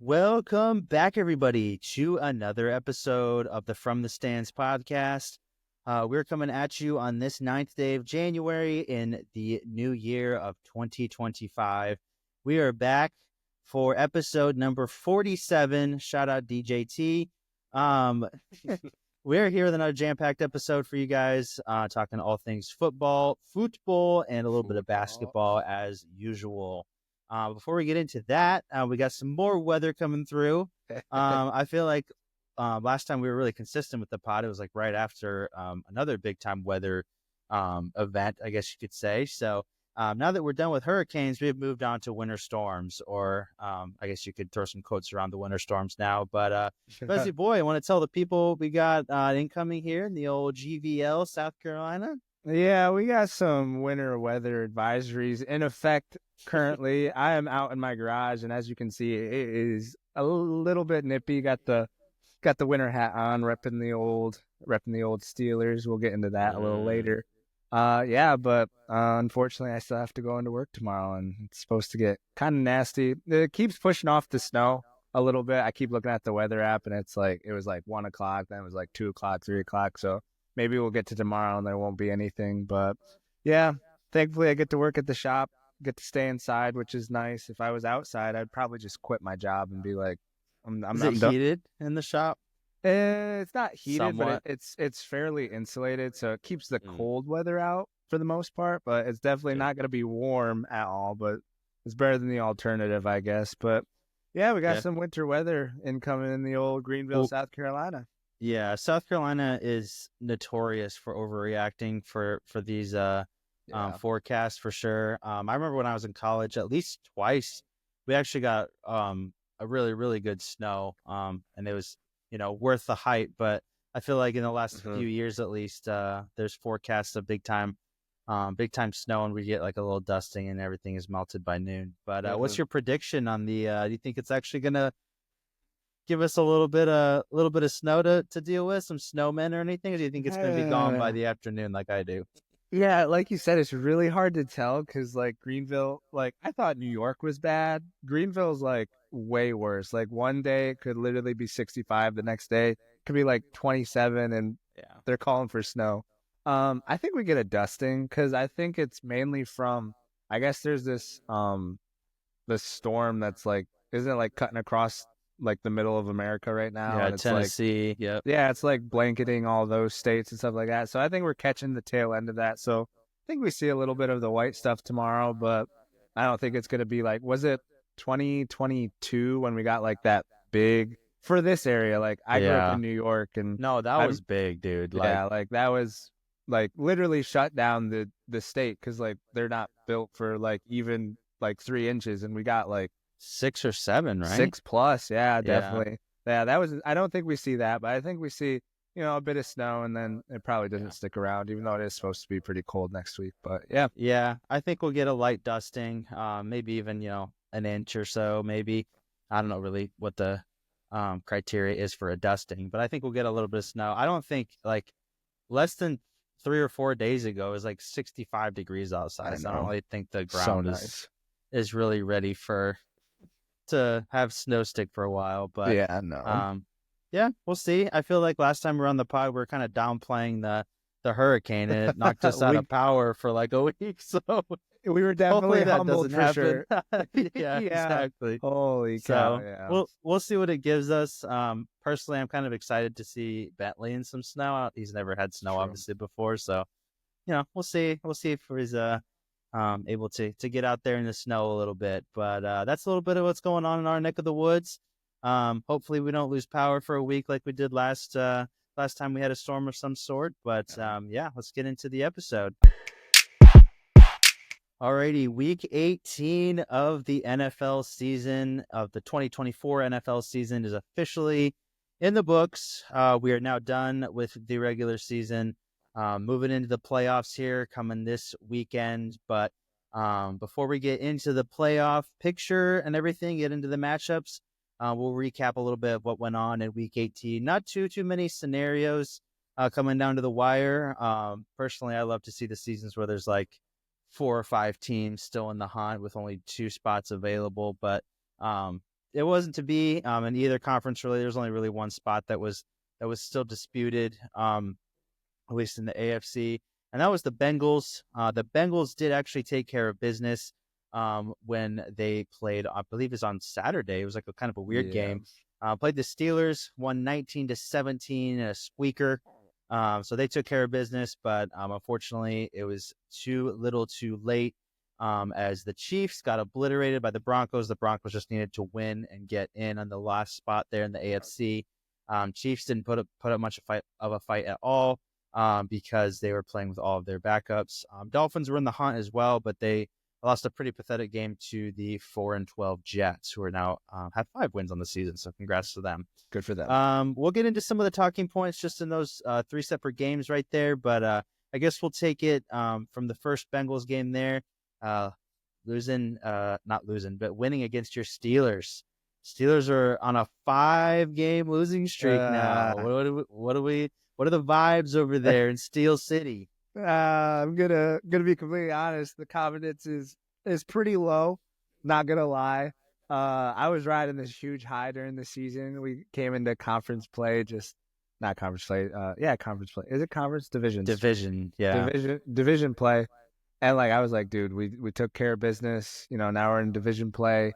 Welcome back, everybody, to another episode of the From the Stands podcast. We're coming at you on this 9th day of January in the new year of 2025. We are back for episode number 47. Shout out DJT. We're here with another jam-packed episode for you guys, talking all things football, and a little bit of basketball as usual. Before we get into that, we got some more weather coming through. I feel like last time we were really consistent with the pod. It was like right after another big time weather event, I guess you could say. So now that we're done with hurricanes, we've moved on to winter storms, or I guess you could throw some quotes around the winter storms now. But Busy Boy, I want to tell the people we got incoming here in the old GVL, South Carolina. Yeah, we got some winter weather advisories in effect currently. I am out in my garage, and as you can see, it is a little bit nippy. Got the winter hat on, repping the old Steelers. We'll get into that a little later. But unfortunately, I still have to go into work tomorrow, and it's supposed to get kind of nasty. It keeps pushing off the snow a little bit. I keep looking at the weather app, and it was like 1 o'clock, then it was like 2 o'clock, 3 o'clock. So maybe we'll get to tomorrow and there won't be anything. But yeah, thankfully I get to work at the shop, get to stay inside, which is nice. If I was outside, I'd probably just quit my job and be like, I'm done. Heated in the shop? It's not heated, Somewhat. but it's fairly insulated, so it keeps the cold weather out for the most part. But it's definitely not going to be warm at all. But it's better than the alternative, I guess. But yeah, we got some winter weather incoming in the old Greenville, South Carolina. Yeah, South Carolina is notorious for overreacting for these forecasts for sure. I remember when I was in college, at least twice, we actually got a really, really good snow, and it was worth the hype. But I feel like in the last few years, at least, there's forecasts of big time snow, and we get like a little dusting, and everything is melted by noon. But what's your prediction on the? Do you think it's actually gonna give us a little bit of snow to deal with, some snowmen or anything? Or do you think it's going to be gone by the afternoon like I do? Yeah, like you said, it's really hard to tell because like Greenville, like I thought New York was bad. Greenville's like way worse. Like one day it could literally be 65, the next day it could be like 27, and they're calling for snow. I think we get a dusting because I think it's mainly from, I guess there's this storm that's like, isn't it like cutting across like the middle of America right now? Yeah, and it's Tennessee. Like, it's like blanketing all those states and stuff like that. So I think we're catching the tail end of that. So I think we see a little bit of the white stuff tomorrow, but I don't think it's going to be like, was it 2022 when we got like that big for this area? Like I grew up in New York, and no, that was big, dude. Like that was like literally shut down the state because like they're not built for like even like 3 inches, and we got like 6 or 7, right? 6+, definitely. Yeah, that was. I don't think we see that, but I think we see a bit of snow, and then it probably doesn't stick around, even though it is supposed to be pretty cold next week. But yeah, I think we'll get a light dusting, maybe even an inch or so, maybe. I don't know really what the criteria is for a dusting, but I think we'll get a little bit of snow. I don't think like less than 3 or 4 days ago it was like 65 degrees outside. So I don't really think the ground is really ready to have snow stick for a while. But we'll see. I feel like last time we were on the pod, we were kind of downplaying the hurricane, and it knocked us out of power for like a week. So we were definitely humbled for sure. Yeah, exactly. Holy cow! So we'll see what it gives us. Personally, I'm kind of excited to see Bentley in some snow. He's never had snow obviously before, so we'll see. We'll see if he's able to get out there in the snow a little bit. But that's a little bit of what's going on in our neck of the woods. Hopefully we don't lose power for a week like we did last time we had a storm of some sort. But let's get into the episode. Alrighty, week 18 of the NFL season, of the 2024 NFL season, is officially in the books. We are now done with the regular season. Moving into the playoffs here coming this weekend. But before we get into the playoff picture and everything, get into the matchups, we'll recap a little bit of what went on in week 18. Not too many scenarios coming down to the wire. Personally, I love to see the seasons where there's like 4 or 5 teams still in the hunt with only 2 spots available. But it wasn't to be. In either conference, really, there's only really one spot that was still disputed. At least in the AFC, and that was the Bengals. The Bengals did actually take care of business when they played. I believe it's on Saturday. It was like a kind of a weird game. Played the Steelers, won 19-17, a squeaker. So they took care of business, but unfortunately, it was too little, too late. As the Chiefs got obliterated by the Broncos. The Broncos just needed to win and get in on the last spot there in the AFC. Chiefs didn't put up much of a fight at all because they were playing with all of their backups. Dolphins were in the hunt as well, but they lost a pretty pathetic game to the 4-12 Jets, who are now have 5 wins on the season. So congrats to them. Good for them. We'll get into some of the talking points just in those 3 separate games right there, but I guess we'll take it from the first Bengals game there. Not losing, but winning against your Steelers. Steelers are on a 5-game losing streak now. What are the vibes over there in Steel City? I'm gonna be completely honest. The confidence is pretty low. Not gonna lie. I was riding this huge high during the season. We came into conference play, not conference play. Conference play. Is it conference? Division, yeah. Division play. And like I was like, dude, we took care of business. Now we're in division play,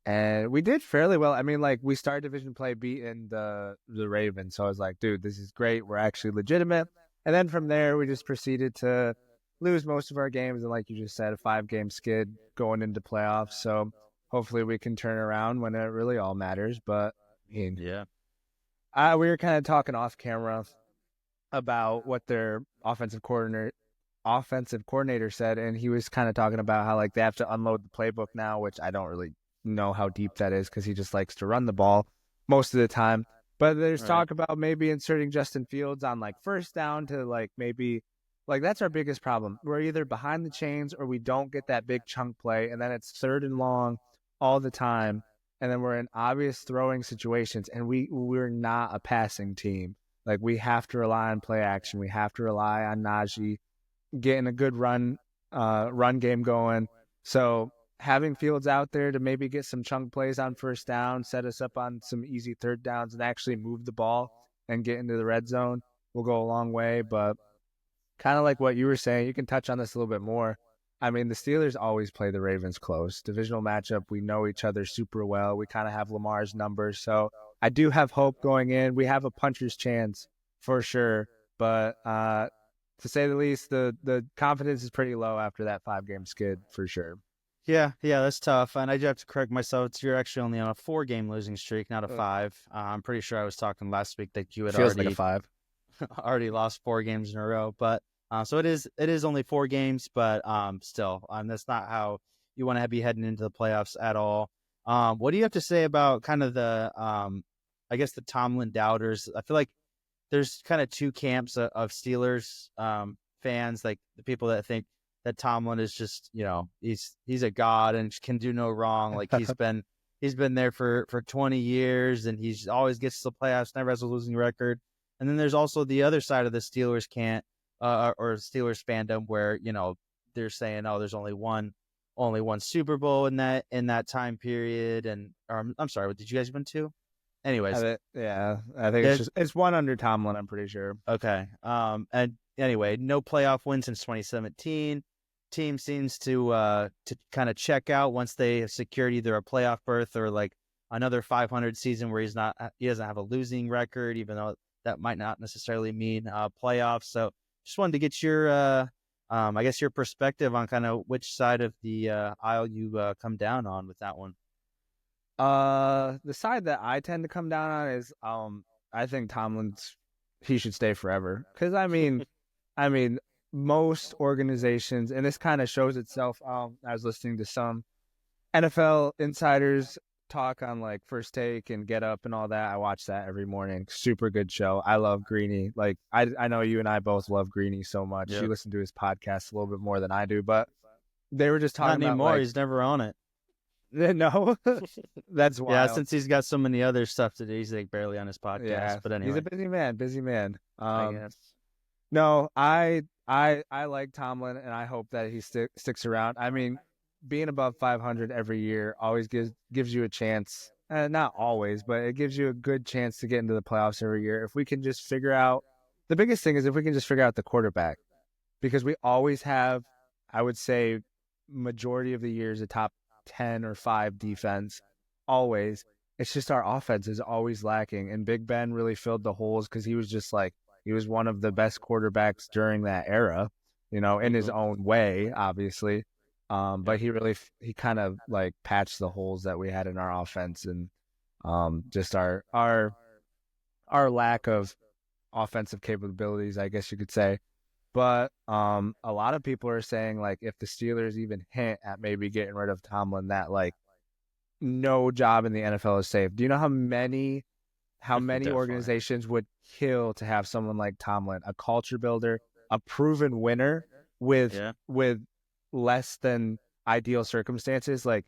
and we did fairly well. I mean, like we started division play beating the Ravens, so I was like, dude, this is great. We're actually legitimate. And then from there, we just proceeded to lose most of our games, and like you just said, a 5-game skid going into playoffs. So hopefully we can turn around when it really all matters. But I mean, yeah, we were kind of talking off camera about what their offensive coordinator said, and he was kind of talking about how like they have to unload the playbook now, which I don't really know how deep that is because he just likes to run the ball most of the time. But there's talk about maybe inserting Justin Fields on like first down to like maybe like that's our biggest problem. We're either behind the chains or we don't get that big chunk play, and then it's 3rd and long all the time, and then we're in obvious throwing situations, and we're not a passing team. Like we have to rely on play action. We have to rely on Najee getting a good run game going. So having Fields out there to maybe get some chunk plays on first down, set us up on some easy 3rd downs, and actually move the ball and get into the red zone will go a long way. But kind of like what you were saying, you can touch on this a little bit more. I mean, the Steelers always play the Ravens close. Divisional matchup, we know each other super well. We kind of have Lamar's numbers. So I do have hope going in. We have a puncher's chance for sure. But to say the least, the confidence is pretty low after that 5-game skid for sure. Yeah, that's tough. And I do have to correct myself. You're actually only on a 4-game losing streak, not a 5. I'm pretty sure I was talking last week that you had Feels like a 5. already lost 4 games in a row. But so it is only 4 games, but still, that's not how you want to be heading into the playoffs at all. What do you have to say about kind of the I guess the Tomlin doubters? I feel like there's kind of 2 camps of Steelers fans, like the people that think that Tomlin is just, he's a god and can do no wrong. Like he's been there for 20 years and he's always gets to the playoffs, never has a losing record. And then there's also the other side of the Steelers or Steelers fandom where, they're saying, oh, there's only one Super Bowl in that time period. And I'm sorry, did you guys win 2? Anyways, I think it's one under Tomlin, I'm pretty sure. Okay. And anyway, no playoff win since 2017. Team seems to kind of check out once they have secured either a playoff berth or like another 500 season where he doesn't have a losing record, even though that might not necessarily mean playoffs. So just wanted to get your I guess your perspective on kind of which side of the aisle you come down on with that one. The side that I tend to come down on is I think he should stay forever. Because I mean most organizations, and this kind of shows itself. I was listening to some NFL insiders talk on like First Take and Get Up and all that. I watch that every morning. Super good show. I love Greeny. Like I know you and I both love Greeny so much. Yep. You listen to his podcast a little bit more than I do, but they were just talking not anymore. About, like, he's never on it. No, that's wild. Yeah, since he's got so many other stuff to do, he's like barely on his podcast. Yeah, but anyway, he's a busy man. I guess. No, I like Tomlin, and I hope that he sticks around. I mean, being above 500 every year always gives you a chance not always, but it gives you a good chance to get into the playoffs every year. If we can just figure out, the biggest thing is if we can just figure out the quarterback, because we always have, I would say, majority of the years a top 10 or 5 defense, always. It's just our offense is always lacking, and Big Ben really filled the holes because he was just like, he was one of the best quarterbacks during that era, in his own way, obviously. But he kind of like patched the holes that we had in our offense, and just our lack of offensive capabilities, I guess you could say. But a lot of people are saying, like, if the Steelers even hint at maybe getting rid of Tomlin, that like no job in the NFL is safe. Do you know how many organizations would kill to have someone like Tomlin, a culture builder, a proven winner with less than ideal circumstances? Like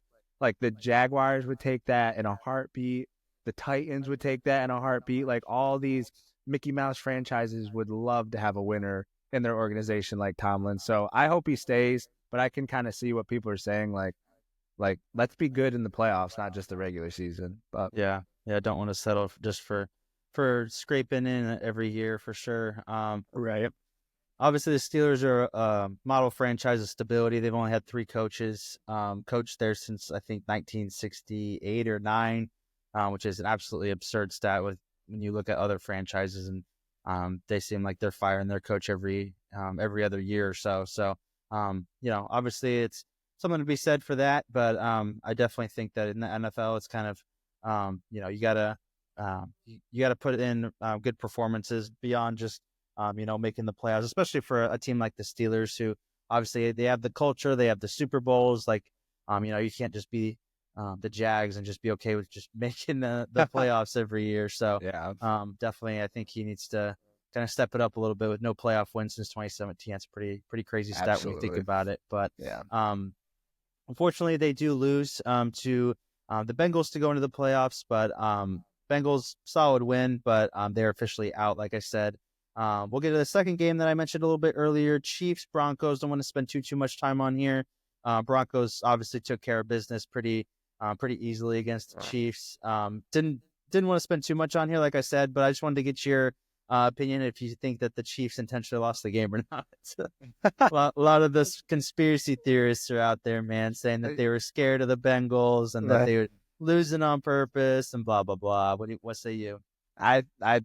the Jaguars would take that in a heartbeat. The Titans would take that in a heartbeat. Like all these Mickey Mouse franchises would love to have a winner in their organization like Tomlin. So I hope he stays, but I can kind of see what people are saying, like let's be good in the playoffs, not just the regular season. But yeah, don't want to settle just for scraping in every year for sure. Right. Obviously, the Steelers are a model franchise of stability. They've only had 3 coaches coached there since, I think, 1968 or 9, which is an absolutely absurd stat when you look at other franchises, and they seem like they're firing their coach every other year or so. So, obviously it's something to be said for that, but I definitely think that in the NFL, it's kind of, you gotta put in good performances beyond just making the playoffs, especially for a team like the Steelers, who obviously they have the culture, they have the Super Bowls. Like, you can't just be the Jags and just be okay with just making the playoffs every year. So, definitely, I think he needs to kind of step it up a little bit with no playoff wins since 2017. That's a pretty crazy stat when you think about it. But unfortunately, they do lose to the Bengals to go into the playoffs. But Bengals solid win, but they're officially out, like I said. We'll get to the second game that I mentioned a little bit earlier. Chiefs, Broncos. Don't want to spend too much time on here. Broncos obviously took care of business pretty easily against the Chiefs. Didn't want to spend too much on here, like I said, but I just wanted to get your opinion if you think that the Chiefs intentionally lost the game or not. A lot of those conspiracy theorists are out there, man, saying that they were scared of the Bengals and that they were losing on purpose and blah blah blah. What say you? I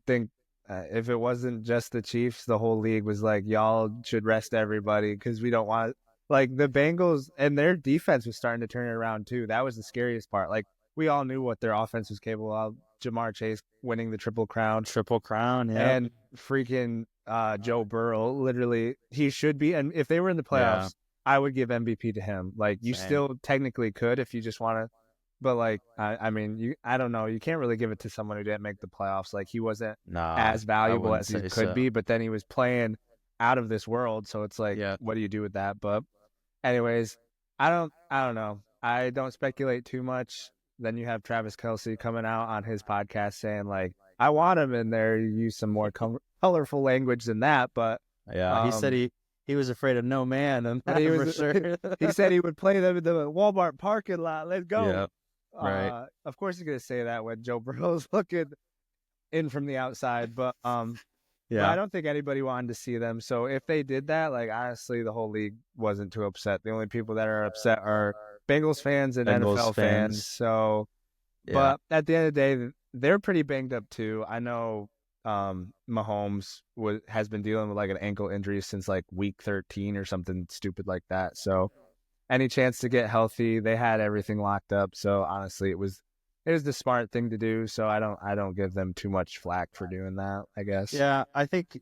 think if it wasn't just the Chiefs, the whole league was like, y'all should rest everybody because we don't want, like, the Bengals, and their defense was starting to turn it around too. That was the scariest part. Like, we all knew what their offense was capable of. Jamar Chase winning the Triple Crown, and freaking Joe Burrow. Literally, he should be. And if they were in the playoffs, I would give MVP to him. Like, you still technically could if you just want to. But like, I mean, I don't know. You can't really give it to someone who didn't make the playoffs. Like, he wasn't as valuable as he could be, but then he was playing out of this world. So it's like, what do you do with that? But anyways, I don't know. I don't speculate too much. Then you have Travis Kelce coming out on his podcast saying, like, I want him in there. You use some more colorful language than that. But he said he was afraid of no man, and for sure. He said he would play them in the Walmart parking lot. Let's go. Yeah. Right. Of course he's gonna say that when Joe Burrow's looking in from the outside, but but I don't think anybody wanted to see them. So if they did that, like, honestly, the whole league wasn't too upset. The only people that are upset are Bengals fans and NFL fans. So, but at the end of the day, they're pretty banged up too. I know Mahomes has been dealing with like an ankle injury since like week 13 or something stupid like that. So any chance to get healthy, they had everything locked up. So honestly, it was the smart thing to do. So I don't give them too much flack for doing that, I guess. Yeah, I think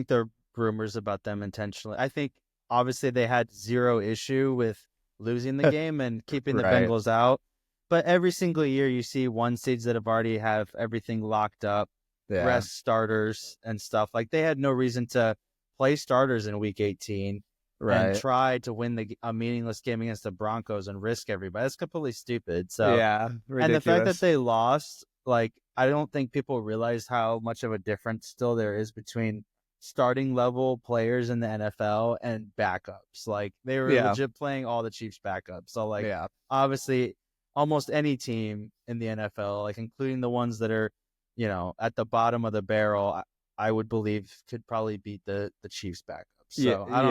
there are rumors about them intentionally. I think obviously they had zero issue with losing the game and keeping the Bengals out. But every single year you see one seeds that have already have everything locked up, rest starters and stuff. Like, they had no reason to play starters in week 18. And try to win a meaningless game against the Broncos and risk everybody. That's completely stupid. So ridiculous. And the fact that they lost, like, I don't think people realize how much of a difference still there is between starting level players in the NFL and backups. Like, they were legit playing all the Chiefs backups. So like, obviously almost any team in the NFL, like including the ones that are, at the bottom of the barrel, I would believe could probably beat the Chiefs backup. Yeah, So yeah, I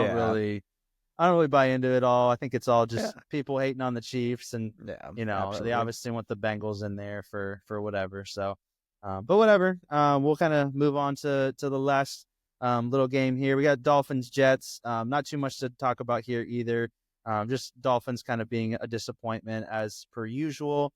don't really buy into it all. I think it's all yeah, just people hating on the Chiefs, and yeah, they absolutely. obviously want the Bengals in there for whatever. So, but whatever. We'll kind of move on to the last little game here. We got Dolphins Jets. Not too much to talk about here either. Just Dolphins kind of being a disappointment as per usual.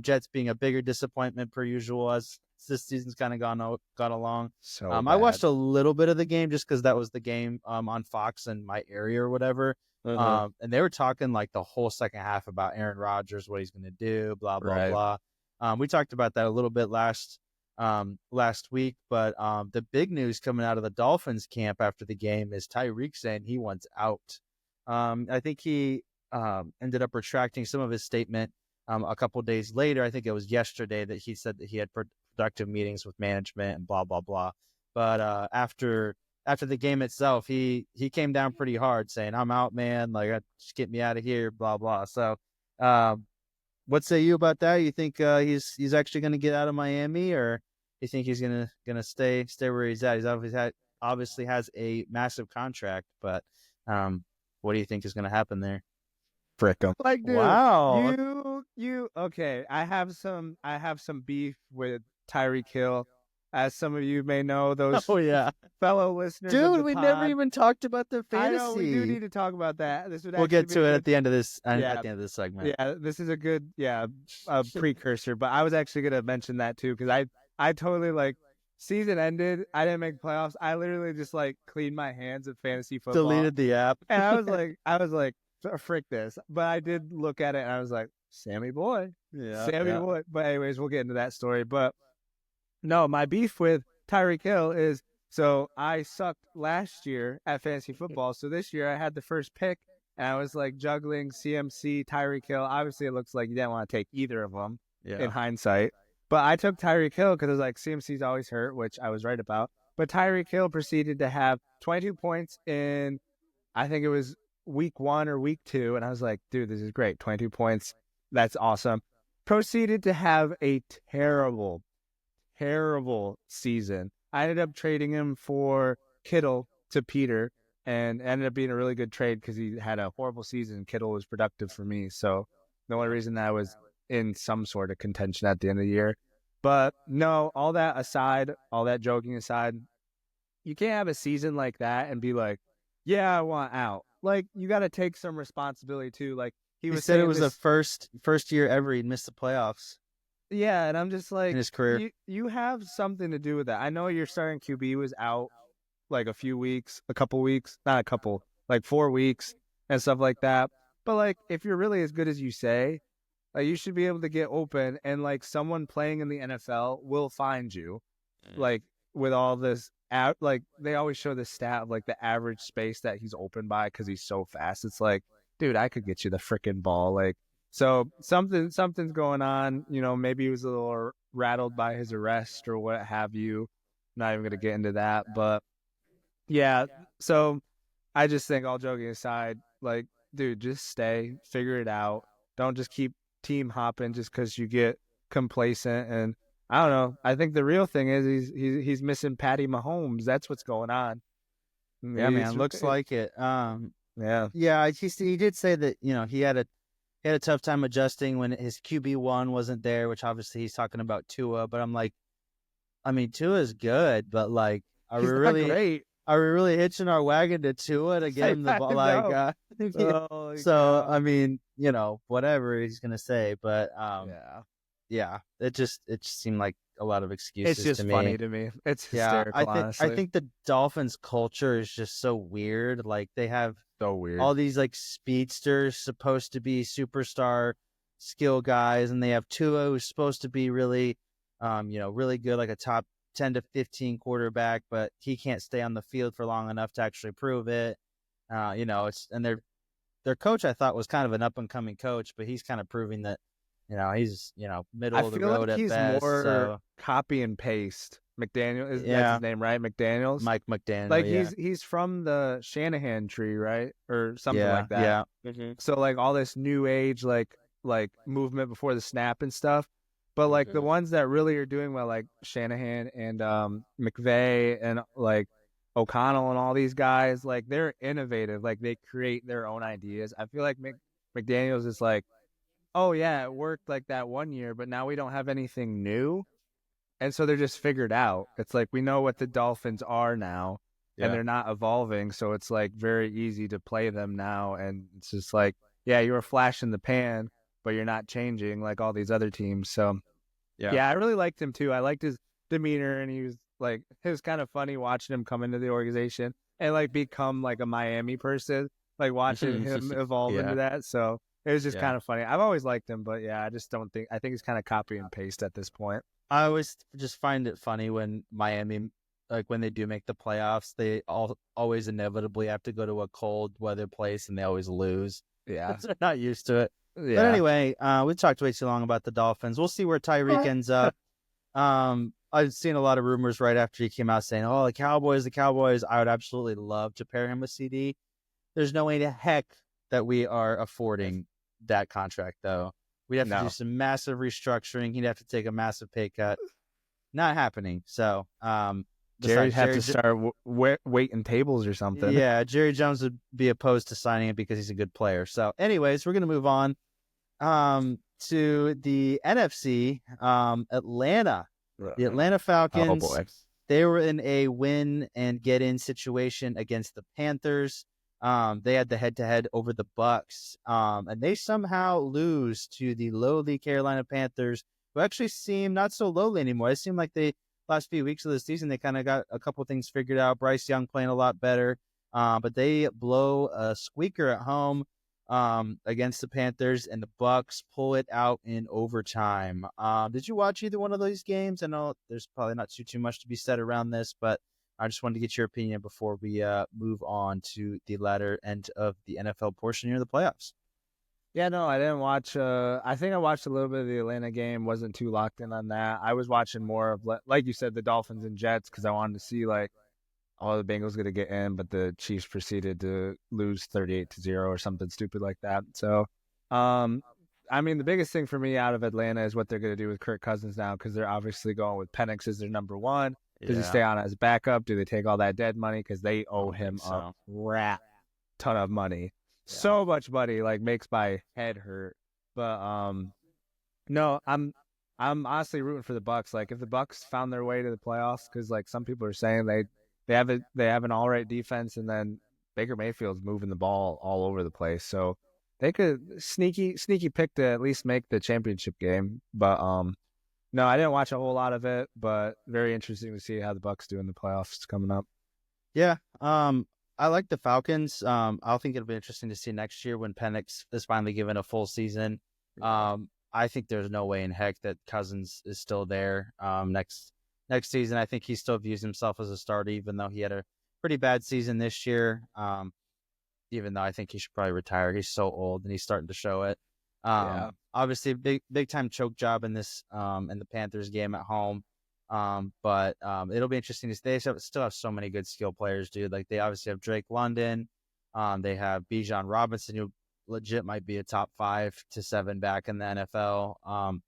Jets being a bigger disappointment per usual as this season's kind of gone along. So I bad. watched a little bit of the game just because that was the game on Fox in my area or whatever. Uh-huh. And they were talking like the whole second half about Aaron Rodgers, what he's going to do, blah blah Right. blah. We talked about that a little bit last week, but the big news coming out of the Dolphins camp after the game is Tyreek saying he wants out. I think he ended up retracting some of his statement a couple of days later. I think it was yesterday that he said that he had productive meetings with management and blah blah blah. But after the game itself, he came down pretty hard, saying, "I'm out, man. Like, just get me out of here." Blah blah. So, what say you about that? You think he's actually going to get out of Miami, or you think he's gonna stay where he's at? He's obviously has a massive contract, but what do you think is going to happen there? Frick 'em. Like, dude, Wow. you okay. I have some beef with Tyreek Hill. As some of you may know, those Oh yeah, fellow listeners of dude. the We never pod. even talked about the I know we do fantasy. need to talk about that. This would We'll actually get be to a it good, at the end of this yeah, segment. yeah. This is a good, precursor. But I was actually gonna mention that too because I totally like season ended. I didn't make playoffs. I literally just like cleaned my hands of fantasy football, Deleted the app. and I was like, frick this. But I did look at it and I was like, Sammy boy, Yeah, Sammy yeah. boy. But anyways, we'll get into that story. But no, my beef with Tyreek Hill is so I sucked last year at fantasy football. So this year I had the first pick and I was like juggling CMC, Tyreek Hill. Obviously, it looks like you didn't want to take either of them in Yeah. hindsight. But I took Tyreek Hill because I was like, CMC's always hurt, which I was right about. But Tyreek Hill proceeded to have 22 points in, I think it was week 1 or week 2. And I was like, dude, this is great. 22 points. That's awesome. Proceeded to have a terrible season. I ended up trading him for Kittle to Peter and ended up being a really good trade because he had a horrible season. Kittle was productive for me. So the only reason that I was in some sort of contention at the end of the year. But no, all that aside, all that joking aside, you can't have a season like that and be like, yeah, I want out. Like, you got to take some responsibility too. Like, He was said it saying was the first year ever he'd missed the playoffs yeah, and I'm just like, in his career. you have something to do with that. I know your starting QB was out like a couple weeks, not a couple, like 4 weeks and stuff like that. But like, if you're really as good as you say, like you should be able to get open, and like someone playing in the NFL will find you. Like with all this out, like they always show the stat of like the average space that he's open by because he's so fast. It's like, dude, I could get you the freaking ball. Like, so something's going on. You know, maybe he was a little rattled by his arrest or what have you. Not even gonna get into that, but yeah. So I just think, all joking aside, like, dude, just stay, figure it out. Don't just keep team hopping just because you get complacent. And I don't know. I think the real thing is he's missing Patty Mahomes. That's what's going on. Yeah, man, looks like it. Yeah. Yeah, he did say that he had a tough time adjusting when his QB1 wasn't there, which obviously he's talking about Tua. But I'm like, I mean, Tua's good, but like, are He's we not really great. hitching our wagon to Tua to get him the ball? Like, Oh, so I mean, whatever he's gonna say, but yeah. yeah, it just seemed like a lot of excuses. It's just to funny me. to me. It's Yeah, hysterical, I honestly. think the Dolphins culture is just so weird. Like they have So weird. all these like speedsters supposed to be superstar skill guys, and they have Tua who's supposed to be really, really good, like a top 10 to 15 quarterback, but he can't stay on the field for long enough to actually prove it. And their coach I thought was kind of an up and coming coach, but he's kind of proving that, he's middle of the road at best. I feel like he's more so copy and paste. McDaniel that's yeah, his name, right? McDaniels. Mike McDaniel. Like yeah, he's from the Shanahan tree, right, or something yeah, like that. yeah. So like all this new age, like like movement before the snap and stuff. But like the ones that really are doing well, like Shanahan and McVay and like O'Connell and all these guys, like they're innovative. Like they create their own ideas. I feel like McDaniels is like, oh yeah, it worked like that one year, but now we don't have anything new. And so they're just figured out. It's like we know what the Dolphins are now, and they're not evolving. So it's like very easy to play them now. And it's just like, yeah, you were a flash in the pan, but you're not changing like all these other teams. So yeah, I really liked him too. I liked his demeanor, and he was like, it was kind of funny watching him come into the organization and like become like a Miami person, like watching him evolve into that. So it was just kind of funny. I've always liked him, but yeah, I just don't think, I think it's kind of copy and paste at this point. I always just find it funny when Miami, like when they do make the playoffs, they always inevitably have to go to a cold weather place and they always lose. Yeah. They're not used to it. Yeah. But anyway, we talked way too long about the Dolphins. We'll see where Tyreek ends up. I've seen a lot of rumors right after he came out saying, oh, the Cowboys. I would absolutely love to pair him with CD. There's no way to heck that we are affording that contract, though. We'd have to do some massive restructuring. He'd have to take a massive pay cut. Not happening. So, Jerry'd have to start waiting tables or something. Yeah, Jerry Jones would be opposed to signing it because he's a good player. So, anyways, we're going to move on to the NFC. Atlanta. The Atlanta Falcons. Oh, boy. They were in a win and get in situation against the Panthers. They had the head-to-head over the Bucks, and they somehow lose to the lowly Carolina Panthers, who actually seem not so lowly anymore. It seemed like the last few weeks of the season, they kind of got a couple things figured out. Bryce Young playing a lot better, but they blow a squeaker at home against the Panthers, and the Bucks pull it out in overtime. Did you watch either one of these games? I know there's probably not too much to be said around this, but I just wanted to get your opinion before we move on to the latter end of the NFL portion here of the playoffs. Yeah, no, I didn't watch. I think I watched a little bit of the Atlanta game. Wasn't too locked in on that. I was watching more of, like you said, the Dolphins and Jets because I wanted to see like all the Bengals going to get in, but the Chiefs proceeded to lose 38-0 or something stupid like that. So, I mean, the biggest thing for me out of Atlanta is what they're going to do with Kirk Cousins now because they're obviously going with Penix as their number one. Does he stay on as backup? Do they take all that dead money? Because they owe him a rat ton of money. So much money, like makes my head hurt. But no, I'm honestly rooting for the Bucks. Like if the Bucks found their way to the playoffs, because like some people are saying they have an all right defense, and then Baker Mayfield's moving the ball all over the place, so they could sneaky pick to at least make the championship game. But no, I didn't watch a whole lot of it, but very interesting to see how the Bucks do in the playoffs coming up. Yeah, I like the Falcons. I think it'll be interesting to see next year when Penix is finally given a full season. I think there's no way in heck that Cousins is still there next season. I think he still views himself as a starter, even though he had a pretty bad season this year. Even though I think he should probably retire. He's so old and he's starting to show it. Obviously, big time choke job in this in the Panthers game at home. But it'll be interesting to see. They still have so many good skill players, dude. Like they obviously have Drake London. They have Bijan Robinson, who legit might be a top 5 to 7 back in the NFL.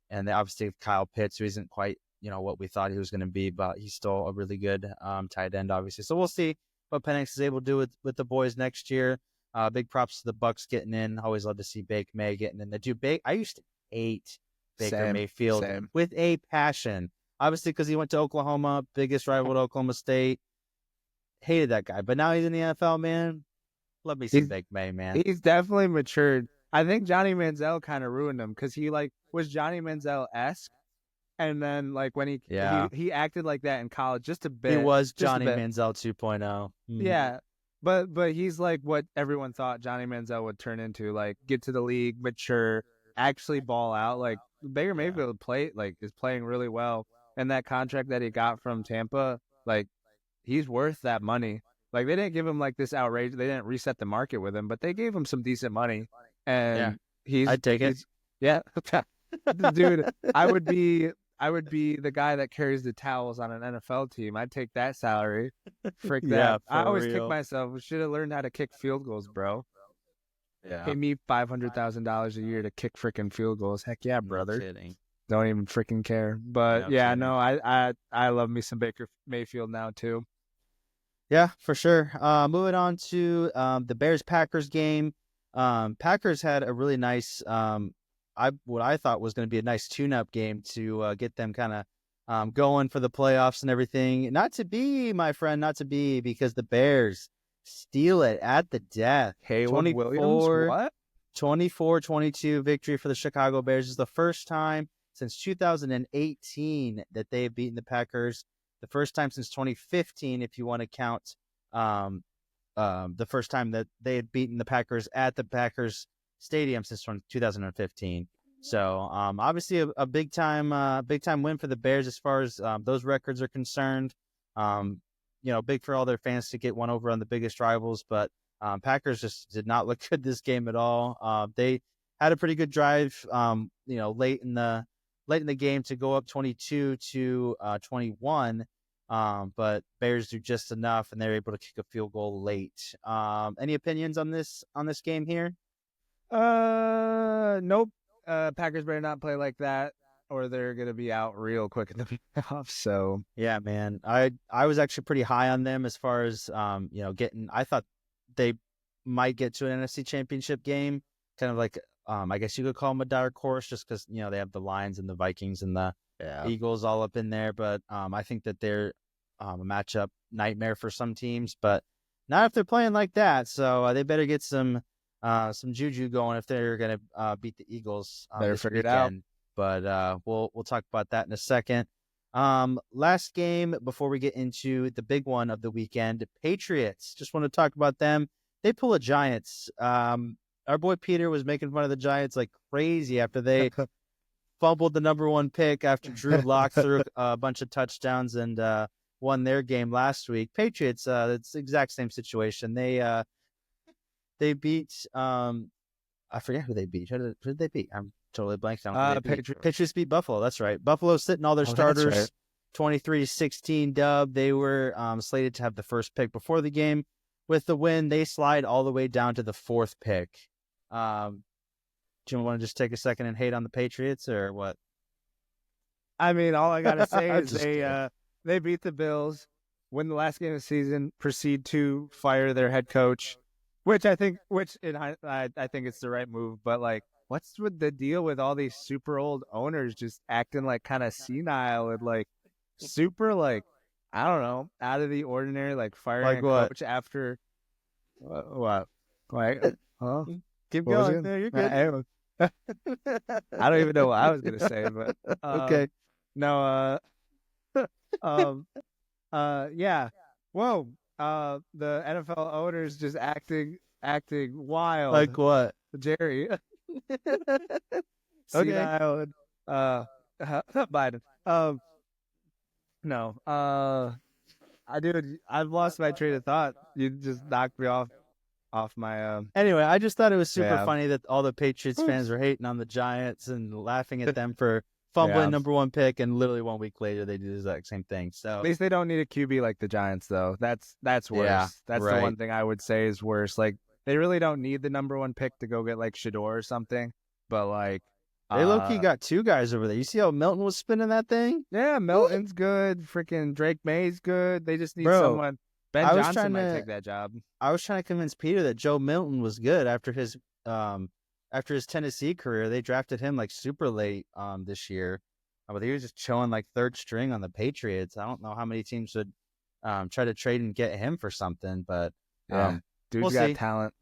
And they obviously have Kyle Pitts, who isn't quite what we thought he was going to be, but he's still a really good tight end, obviously. So we'll see what Penix is able to do with the boys next year. Big props to the Bucks getting in. Always love to see Bake May getting in. I used to hate Baker Mayfield with a passion. Obviously, because he went to Oklahoma, biggest rival to Oklahoma State. Hated that guy. But now he's in the NFL, man. Love me some Bake May, man. He's definitely matured. I think Johnny Manziel kind of ruined him because he was Johnny Manziel-esque. And then when he acted like that in college just a bit. He was Johnny Manziel 2.0. Mm-hmm. Yeah. But he's like what everyone thought Johnny Manziel would turn into, get to the league, mature, actually ball out. Like Baker Mayfield is playing really well. And that contract that he got from Tampa, he's worth that money. They didn't give him this outrage. They didn't reset the market with him, but they gave him some decent money. And I'd take it. Yeah. Dude, I would be the guy that carries the towels on an NFL team. I'd take that salary. Frick that. I always kick myself. We should have learned how to kick field goals, bro. Yeah. Pay me $500,000 a year to kick freaking field goals. Heck yeah, brother. No kidding. Don't even freaking care. But No yeah, kidding. no, I love me some Baker Mayfield now too. Yeah, for sure. Moving on to the Bears-Packers game. Packers had a really nice, what I thought was going to be a nice tune-up game to get them kind of going for the playoffs and everything. Not to be, my friend, not to be, because the Bears steal it at the death. Caleb Williams, what? 24-22 victory for the Chicago Bears. Is the first time since 2018 that they have beaten the Packers. The first time since 2015, if you want to count the first time that they had beaten the Packers at the Packers Stadium since 2015. So obviously a big time win for the Bears as far as those records are concerned. Big for all their fans to get one over on the biggest rivals, but Packers just did not look good this game at all. They had a pretty good drive, late in the game to go up 22-21. But Bears do just enough, and they're able to kick a field goal late. Any opinions on this game here? Nope. Packers better not play like that, or they're gonna be out real quick in the playoffs. So yeah, man, I was actually pretty high on them as far as getting. I thought they might get to an NFC Championship game, kind of like I guess you could call them a dark horse, just because they have the Lions and the Vikings and the Eagles all up in there. But I think that they're a matchup nightmare for some teams, but not if they're playing like that. So they better get some juju going if they're going to beat the Eagles. Better figure it out. But we'll talk about that in a second. Last game before we get into the big one of the weekend, Patriots. Just want to talk about them. They pull a Giants. Our boy Peter was making fun of the Giants like crazy after they fumbled the number one pick after Drew Lock threw a bunch of touchdowns and won their game last week. Patriots, it's the exact same situation. They beat I forget who they beat. Who did they beat? I'm totally blanked out. Patriots beat Buffalo. That's right. Buffalo's sitting all their starters. Right. 23-16 dub. They were slated to have the first pick before the game. With the win, they slide all the way down to the fourth pick. Do you want to just take a second and hate on the Patriots or what? I mean, all I gotta say is they beat the Bills, win the last game of the season, proceed to fire their head coach, which I think it's the right move. But like, what's with the deal with all these super old owners just acting like kind of senile and like super like, I don't know, out of the ordinary, like firing a coach after what? Like, huh? Keep going. No, you're good. I don't even know what I was gonna say, but okay. No, yeah. Whoa. The NFL owners just acting wild. Like what? Jerry. Okay. Biden. No. I've lost my train of thought. You just knocked me off my Anyway, I just thought it was super funny that all the Patriots fans were hating on the Giants and laughing at them for fumbling number one pick, and literally 1 week later they do the exact same thing. So at least they don't need a QB like the Giants, though. That's worse. Yeah, that's right. The one thing I would say is worse. Like, they really don't need the number one pick to go get like Shador or something. But like, they low-key got two guys over there. You see how Milton was spinning that thing? Yeah, Milton's good. Freaking Drake May's good. They just need someone. Ben Johnson might take that job. I was trying to convince Peter that Joe Milton was good after his Tennessee career. They drafted him like super late this year. But he was just chilling like third string on the Patriots. I don't know how many teams would try to trade and get him for something, but dude's got talent.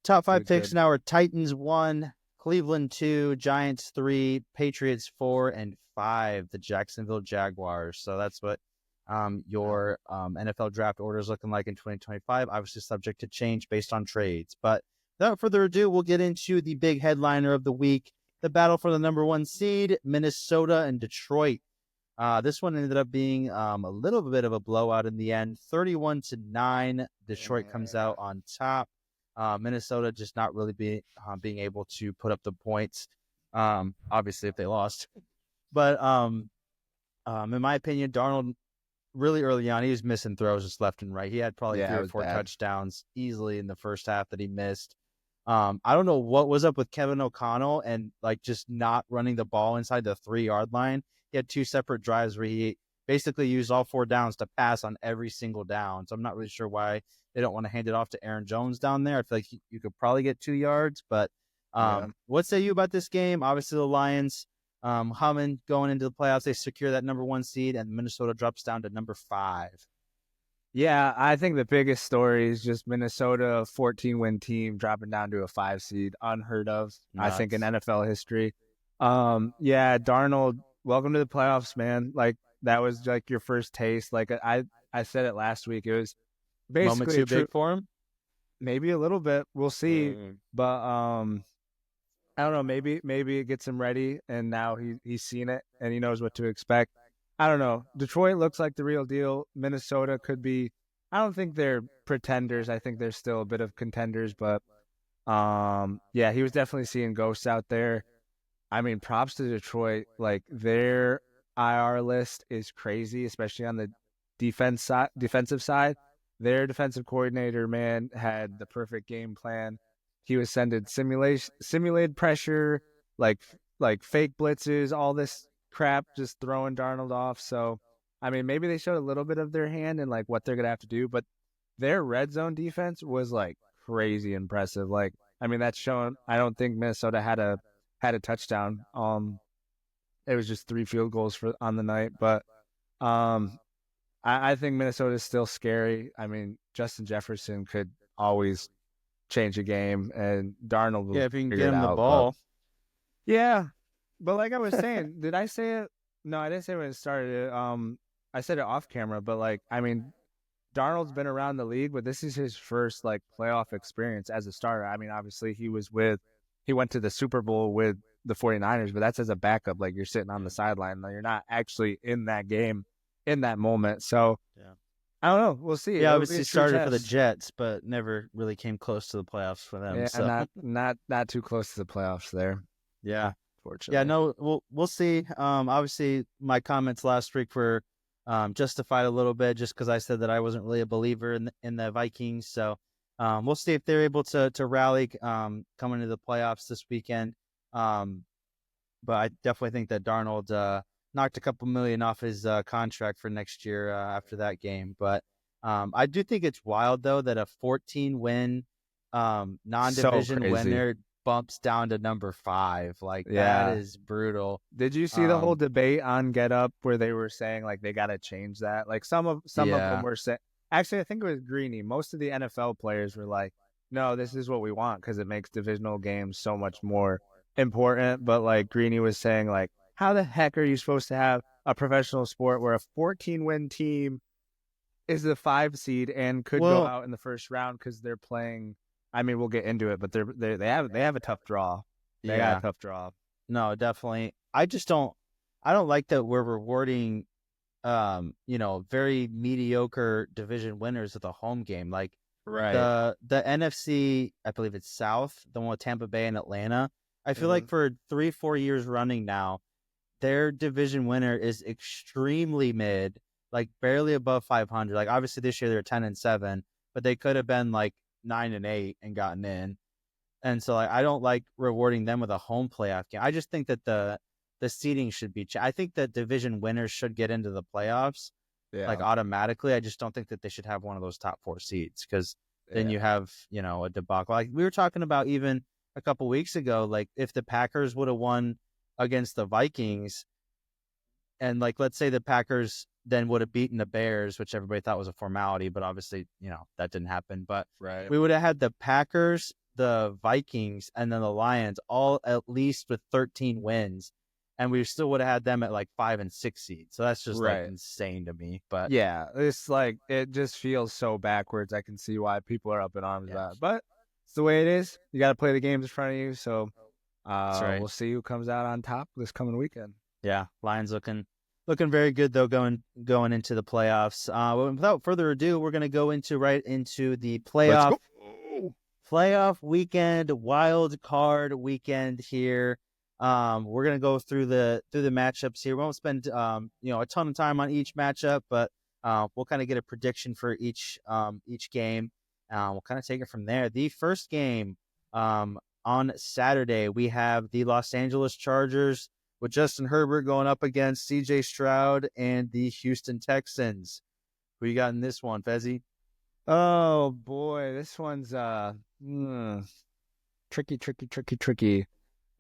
Top 5 picks now are Titans 1, Cleveland 2, Giants 3, Patriots 4, and 5, the Jacksonville Jaguars. So that's what your NFL draft order is looking like in 2025. Obviously subject to change based on trades. But without further ado, we'll get into the big headliner of the week, the battle for the number 1 seed, Minnesota and Detroit. This one ended up being a little bit of a blowout in the end, 31-9. Detroit comes out on top. Minnesota just not really being able to put up the points, obviously if they lost. But in my opinion, Darnold really early on, he was missing throws just left and right. He had probably 3 or 4 touchdowns easily in the first half that he missed. I don't know what was up with Kevin O'Connell and like just not running the ball inside the 3-yard line. He had 2 separate drives where he basically used all 4 downs to pass on every single down. So I'm not really sure why they don't want to hand it off to Aaron Jones down there. I feel like you could probably get 2 yards, but what say you about this game? Obviously the Lions humming going into the playoffs. They secure that number 1 seed, and Minnesota drops down to number 5. Yeah, I think the biggest story is just Minnesota, 14-win team, dropping down to a 5 seed, unheard of, Nuts. I think, in NFL history. Yeah, Darnold, welcome to the playoffs, man. Like, that was like your first taste. Like, I said it last week. It was basically moment too big for him. Maybe a little bit. We'll see. But I don't know. Maybe it gets him ready, and now he's seen it and he knows what to expect. I don't know. Detroit looks like the real deal. Minnesota could be. I don't think they're pretenders. I think they're still a bit of contenders, but yeah, he was definitely seeing ghosts out there. I mean, props to Detroit. Like, their IR list is crazy, especially on the defensive side. Their defensive coordinator, man, had the perfect game plan. He was sending simulated pressure, like fake blitzes, all this crap, just throwing Darnold off. So, I mean, maybe they showed a little bit of their hand and like what they're gonna have to do, but their red zone defense was like crazy impressive. Like, I mean, that's shown. I don't think Minnesota had a touchdown. It was just 3 field goals on the night, but I think Minnesota is still scary. I mean, Justin Jefferson could always change a game, and Darnold will if you can figure get it him the out. ball. Yeah, but like I was saying, did I say it? No, I didn't say it when it started. I said it off camera, but like, I mean, Darnold's been around the league, but this is his first like playoff experience as a starter. I mean, obviously he went to the Super Bowl with the 49ers, but that's as a backup. Like, you're sitting on the sideline, you're not actually in that game in that moment. So yeah. I don't know. We'll see. Yeah, obviously started for the Jets, but never really came close to the playoffs for them. Yeah, so not too close to the playoffs there. Yeah. Fortunately. Yeah, no, we'll see. Obviously my comments last week were justified a little bit just because I said that I wasn't really a believer in the Vikings. So we'll see if they're able to rally coming into the playoffs this weekend. But I definitely think that Darnold knocked a couple million off his contract for next year after that game. But I do think it's wild, though, that a 14-win non-division winner bumps down to number 5. Like, that is brutal. Did you see the whole debate on Get Up where they were saying like they got to change that? Like, some of them were saying. Actually, I think it was Greeny. Most of the NFL players were like, "No, this is what we want because it makes divisional games so much more important." But like Greeny was saying, like, how the heck are you supposed to have a professional sport where a 14-win team is the 5 seed and could go out in the first round because they're playing? I mean, we'll get into it, but they have a tough draw. They got a tough draw. No, definitely. I don't like that we're rewarding very mediocre division winners with a home game. Like, the NFC, I believe it's South, the one with Tampa Bay and Atlanta. I feel like for 3-4 years running now, their division winner is extremely mid, like barely above 500. Like, obviously this year they're 10-7, but they could have been like 9-8 and gotten in. And so, like, I don't like rewarding them with a home playoff game. I just think that the seeding should be. I think that division winners should get into the playoffs, like, automatically. I just don't think that they should have one of those top 4 seeds because then you have a debacle. Like we were talking about even a couple weeks ago. Like, if the Packers would have won against the Vikings, and like let's say the Packers then would have beaten the Bears, which everybody thought was a formality, but obviously that didn't happen. But we would have had the Packers, the Vikings, and then the Lions all at least with 13 wins, and we still would have had them at like 5 and 6 seeds. So that's just like insane to me. But yeah, it's like it just feels so backwards. I can see why people are up in arms about it, but it's the way it is. You got to play the games in front of you. So we'll see who comes out on top this coming weekend. Yeah, Lions looking very good though going into the playoffs. Without further ado, we're going to go right into the playoff weekend, wild card weekend here. We're going to go through the matchups here. We won't spend a ton of time on each matchup, but we'll kind of get a prediction for each game. We'll kind of take it from there. The first game, On Saturday, we have the Los Angeles Chargers with Justin Herbert going up against C.J. Stroud and the Houston Texans. Who you got in this one, Fezzi? Oh boy, this one's tricky.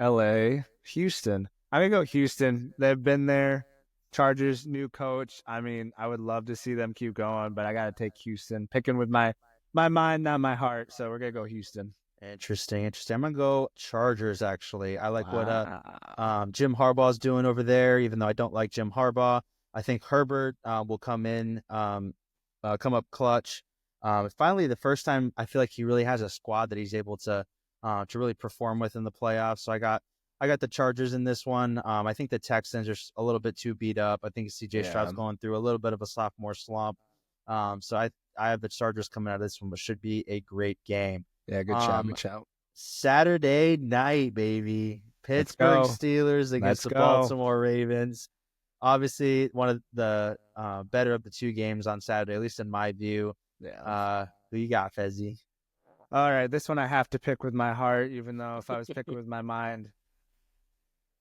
LA, Houston. I'm gonna go Houston. They've been there. Chargers, new coach. I mean, I would love to see them keep going, but I gotta take Houston. Picking with my mind, not my heart. So we're gonna go Houston. Interesting. I'm gonna go Chargers. Actually, I like what Wow. Jim Harbaugh's doing over there. Even though I don't like Jim Harbaugh, I think Herbert will come in, come up clutch. Finally, the first time I feel like he really has a squad that he's able to really perform with in the playoffs. So I got the Chargers in this one. I think the Texans are a little bit too beat up. I think C.J. Yeah. Stroud's going through a little bit of a sophomore slump. So I have the Chargers coming out of this one, but should be a great game. Yeah, good shout, Um, good shout. Saturday night, baby. Let's Pittsburgh go. Steelers against Let's the go. Baltimore Ravens. Obviously, one of the better of the two games on Saturday, at least in my view. Yeah. Who you got, Fezzi? All right, this one I have to pick with my heart, even though if I was picking with my mind,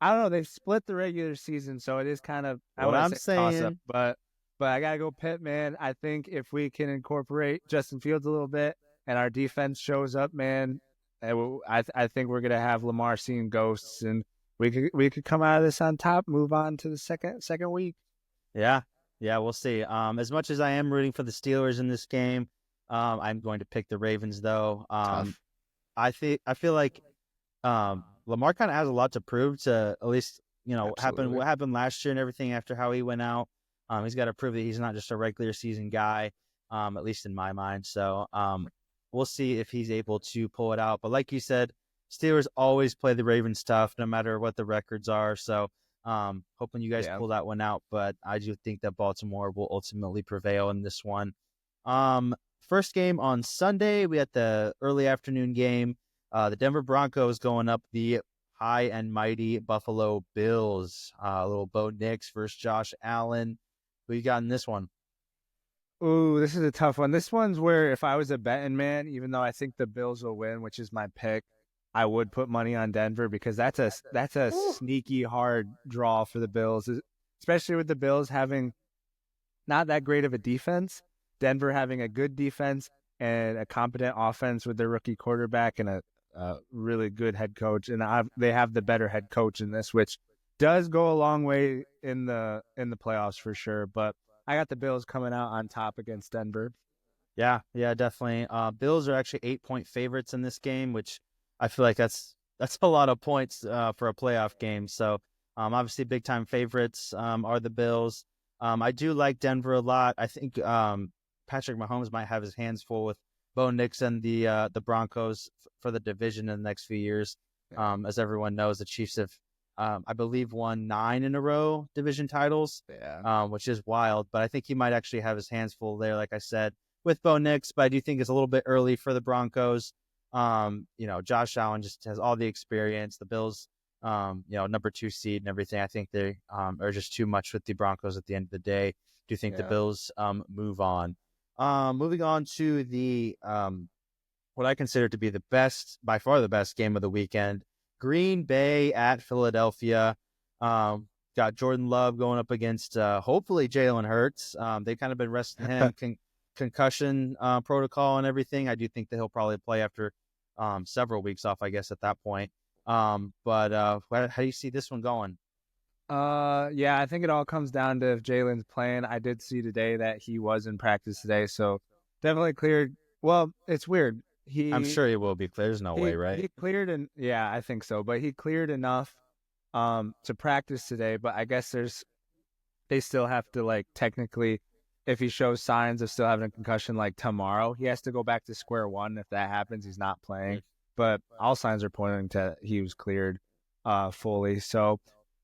I don't know. They've split the regular season, so it is kind of I What wouldn't I'm say toss up, saying. but I gotta go Pitt, man. I think if we can incorporate Justin Fields a little bit and our defense shows up, man, I think we're gonna have Lamar seeing ghosts, and we could come out of this on top, move on to the second week. Yeah, we'll see. As much as I am rooting for the Steelers in this game, I'm going to pick the Ravens though. Tough. I feel like Lamar kind of has a lot to prove to at least Absolutely. what happened last year and everything after how he went out. He's got to prove that he's not just a regular season guy, at least in my mind. So we'll see if he's able to pull it out. But like you said, Steelers always play the Ravens tough, no matter what the records are. So hoping you guys Yeah. pull that one out. But I do think that Baltimore will ultimately prevail in this one. First game on Sunday, we had the early afternoon game. The Denver Broncos going up the high and mighty Buffalo Bills. Little Bo Nix versus Josh Allen. Who you got in this one? Ooh, this is a tough one. This one's where if I was a betting man, even though I think the Bills will win, which is my pick, I would put money on Denver because that's a sneaky hard draw for the Bills, especially with the Bills having not that great of a defense, Denver having a good defense and a competent offense with their rookie quarterback and a really good head coach, and they have the better head coach in this, which does go a long way in the playoffs for sure. But I got the Bills coming out on top against Denver. Yeah, definitely. Bills are actually 8-point favorites in this game, which I feel like that's a lot of points for a playoff game. So obviously, big time favorites are the Bills. I do like Denver a lot. I think Patrick Mahomes might have his hands full with Bo Nix and the Broncos for the division in the next few years. As everyone knows, the Chiefs have, I believe, won 9 in a row division titles, which is wild. But I think he might actually have his hands full there, like I said, with Bo Nix. But I do think it's a little bit early for the Broncos. Josh Allen just has all the experience. The Bills, number 2 seed and everything. I think they are just too much with the Broncos at the end of the day. Do you think the Bills move on? Moving on to the what I consider to be by far the best game of the weekend. Green Bay at Philadelphia. Got Jordan Love going up against hopefully Jalen Hurts. They've kind of been resting him, concussion protocol and everything. I do think that he'll probably play after several weeks off, I guess, at that point. But how do you see this one going? Yeah, I think it all comes down to if Jalen's playing. I did see today that he was in practice today, so definitely cleared. Well, it's weird. I'm sure he will be clear. There's no way, right? He cleared, and yeah, I think so. But he cleared enough to practice today. But I guess they still have to, like, technically, if he shows signs of still having a concussion, like tomorrow, he has to go back to square one. If that happens, he's not playing. But all signs are pointing to he was cleared fully. So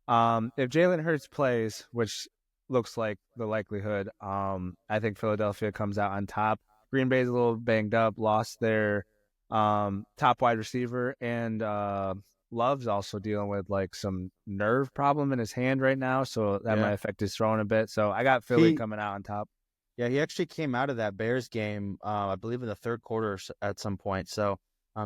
if Jalen Hurts plays, which looks like the likelihood, I think Philadelphia comes out on top. Green Bay's a little banged up, lost their top wide receiver, and Love's also dealing with like some nerve problem in his hand right now, so that might affect his throwing a bit. So I got Philly coming out on top. Yeah, he actually came out of that Bears game, I believe, in the third quarter at some point. So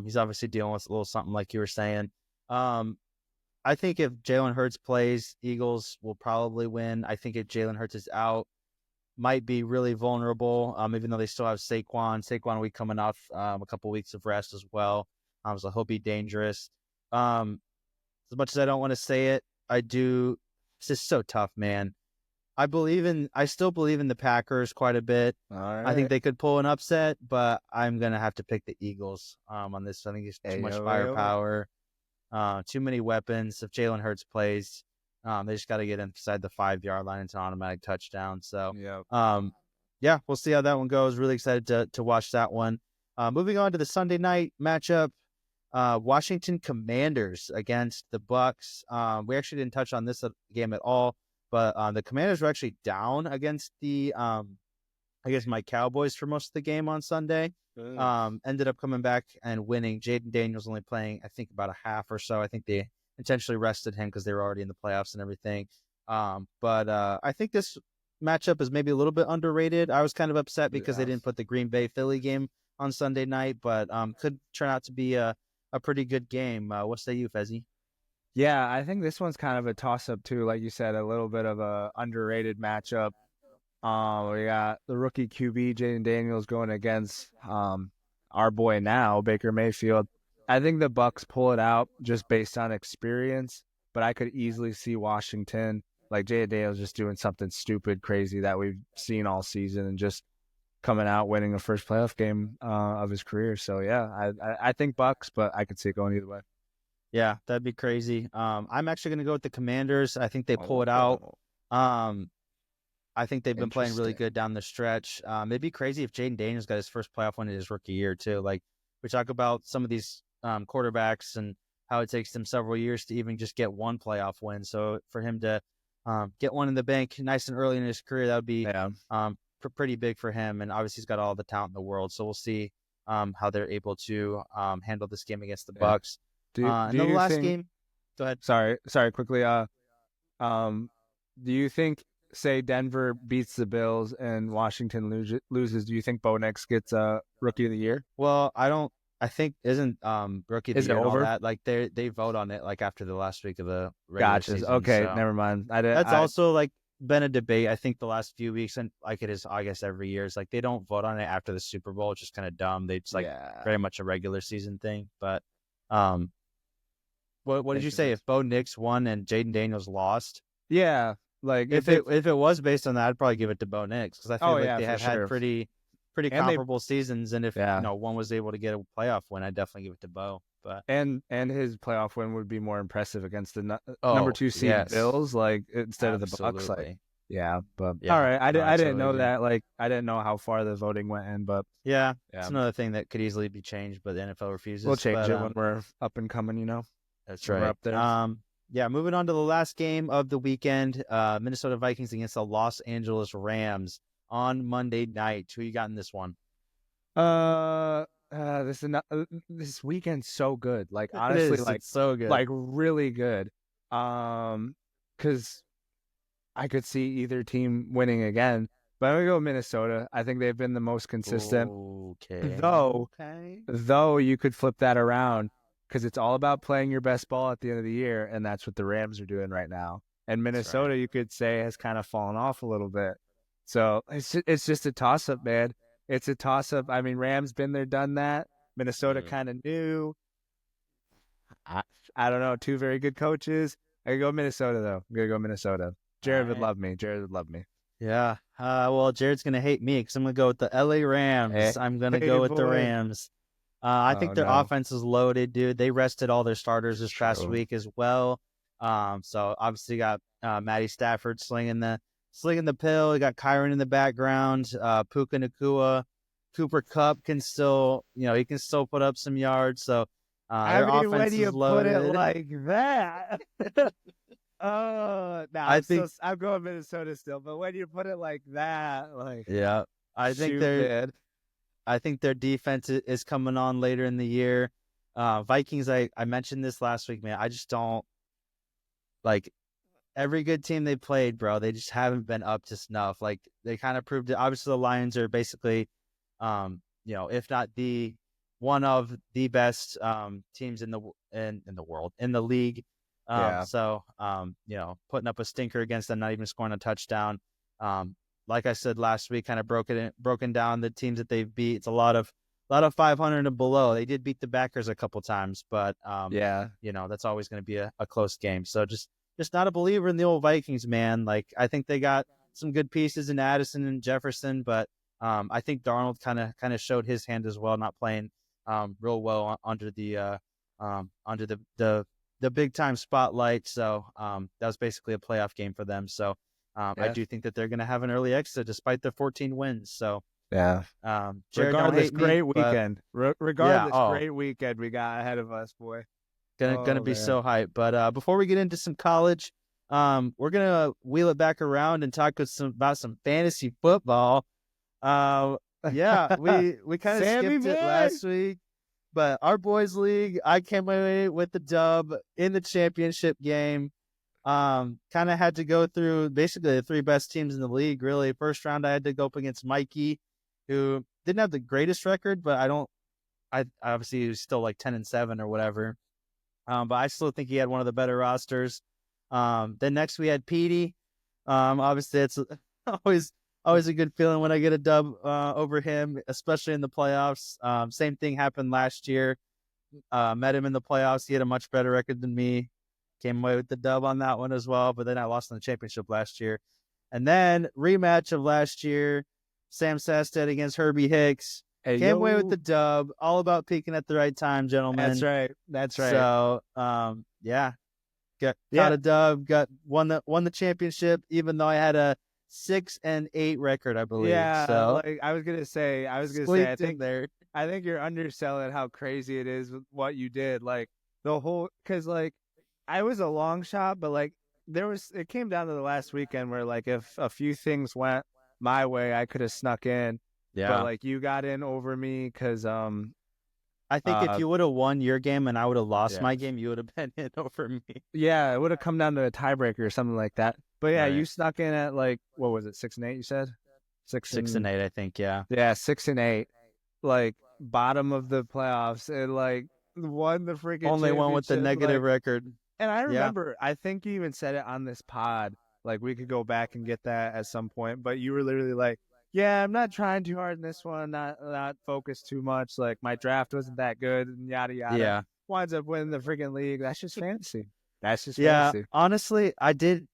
He's obviously dealing with a little something like you were saying. I think if Jalen Hurts plays, Eagles will probably win. I think if Jalen Hurts is out, might be really vulnerable, even though they still have Saquon. Saquon will be coming off a couple weeks of rest as well. So he'll be dangerous. As much as I don't want to say it, I do. It's just so tough, man. I still believe in the Packers quite a bit. All I think right. they could pull an upset, but I'm going to have to pick the Eagles on this. I think it's too much firepower, too many weapons. If Jalen Hurts plays, they just got to get inside the 5-yard line. It's an automatic touchdown. So, yeah, we'll see how that one goes. Really excited to watch that one. Moving on to the Sunday night matchup, Washington Commanders against the Bucks. We actually didn't touch on this game at all, but the Commanders were actually down against the my Cowboys for most of the game on Sunday. Ended up coming back and winning. Jaden Daniels only playing, I think, about a half or so. I think they intentionally rested him because they were already in the playoffs and everything. But I think this matchup is maybe a little bit underrated. I was kind of upset because they didn't put the Green Bay Philly game on Sunday night, but could turn out to be a pretty good game. What say you, Fezzi? Yeah, I think this one's kind of a toss-up too. Like you said, a little bit of a underrated matchup. We got the rookie QB Jaden Daniels going against our boy now Baker Mayfield. I think the Bucks pull it out just based on experience, but I could easily see Washington, like Jaden Daniels, just doing something stupid, crazy that we've seen all season and just coming out winning the first playoff game of his career. So yeah, I think Bucks, but I could see it going either way. Yeah, that'd be crazy. I'm actually going to go with the Commanders. I think they pull it out. I think they've been playing really good down the stretch. It'd be crazy if Jaden Daniels got his first playoff win in his rookie year too. Like we talk about some of these quarterbacks and how it takes them several years to even just get one playoff win. So for him to get one in the bank nice and early in his career, that would be pretty big for him. And obviously he's got all the talent in the world. So we'll see how they're able to handle this game against the Bucks. Do you the last game, go ahead. Sorry, quickly. Do you think, say Denver beats the Bills and Washington loses, do you think Bo Nix gets Rookie of the Year? Well, I think isn't Rookie of the Year over? All that? Like they vote on it like after the last week of the regular season. Okay, so. never mind. That's also like been a debate. I think the last few weeks, and like it is, I guess every year, is like they don't vote on it after the Super Bowl. It's just kind of dumb. It's like very much a regular season thing. But what did you say? If Bo Nix won and Jaden Daniels lost? Yeah, like if it was based on that, I'd probably give it to Bo Nix because I feel like they have had pretty comparable seasons, and if one was able to get a playoff win, I'd definitely give it to Bo. But and his playoff win would be more impressive against the number 2 seed Bills, like instead of the Bucks. Like, but all right, I didn't know that. Like, I didn't know how far the voting went in, but it's another thing that could easily be changed, but the NFL refuses. We'll change it when we're up and coming. That's right. We're up there. Moving on to the last game of the weekend, Minnesota Vikings against the Los Angeles Rams on Monday night. Who you got in this one? This weekend's so good. Like, honestly, it's so good. Like, really good. Because I could see either team winning again. But I'm gonna go Minnesota. I think they've been the most consistent. Though you could flip that around, because it's all about playing your best ball at the end of the year, and that's what the Rams are doing right now. And Minnesota, you could say, has kind of fallen off a little bit. So it's just a toss-up, man. It's a toss-up. I mean, Rams been there, done that. Minnesota kind of new. I don't know. 2 very good coaches. I could go Minnesota, though. I'm going to go Minnesota. Jared would love me. Yeah. Well, Jared's going to hate me because I'm going to go with the LA Rams. I'm going to go with the Rams. I think their offense is loaded, dude. They rested all their starters this past week as well. So obviously got Matty Stafford slinging the pill. You got Kyron in the background. Puka Nacua, Cooper Kupp can still, he can still put up some yards. So their offense is loaded. Put it like that. I'm going Minnesota still, but when you put it like that, I think their defense is coming on later in the year. Vikings, I mentioned this last week, man. I just don't like every good team they played, bro. They just haven't been up to snuff. Like they kind of proved it. Obviously, the Lions are basically, if not the one of the best teams in the world, in the league. So putting up a stinker against them, not even scoring a touchdown. Like I said last week, kind of broken down the teams that they've beat. It's a lot of 500 and below. They did beat the backers a couple times, but that's always going to be a close game. So just not a believer in the old Vikings, man. Like, I think they got some good pieces in Addison and Jefferson, but I think Darnold kind of showed his hand as well, not playing real well under the big time spotlight. So that was basically a playoff game for them. So I do think that they're going to have an early exit despite the 14 wins. So yeah. Jared, regardless, great weekend. Regardless, yeah, great weekend we got ahead of us, boy. Gonna be so hyped. But before we get into some college, we're gonna wheel it back around and talk about some fantasy football. Yeah, we kind of skipped it last week, but our boys league, I came away with the dub in the championship game. Kind of had to go through basically the three best teams in the league. Really, first round I had to go up against Mikey, who didn't have the greatest record, but I obviously he was still like 10-7 or whatever. But I still think he had one of the better rosters. Then next we had Petey. Obviously it's always a good feeling when I get a dub over him, especially in the playoffs. Same thing happened last year. Met him in the playoffs. He had a much better record than me. Came away with the dub on that one as well, but then I lost in the championship last year. And then rematch of last year, Sam Sasted against Herbie Hicks. Came away with the dub. All about peaking at the right time, gentlemen. That's right. So, got a dub. Won the championship, even though I had a 6-8 record, I believe. Yeah. So like I was gonna say, I think you're underselling how crazy it is with what you did. Like the whole, because like I was a long shot, but like it came down to the last weekend where like if a few things went my way, I could have snuck in. Yeah. But like you got in over me because I think if you would have won your game and I would have lost my game, you would have been in over me. Yeah, it would have come down to a tiebreaker or something like that. But yeah, you snuck in at like, what was it, 6-8? You said 6-8, I think. Yeah, 6-8, like bottom of the playoffs, and like won the freaking only one with the negative record. And I remember, I think you even said it on this pod. Like we could go back and get that at some point, but you were literally like, yeah, I'm not trying too hard in this one, not focused too much. Like my draft wasn't that good, and yada yada. Yeah, winds up winning the freaking league. That's just fantasy. Fantasy. Honestly, I didn't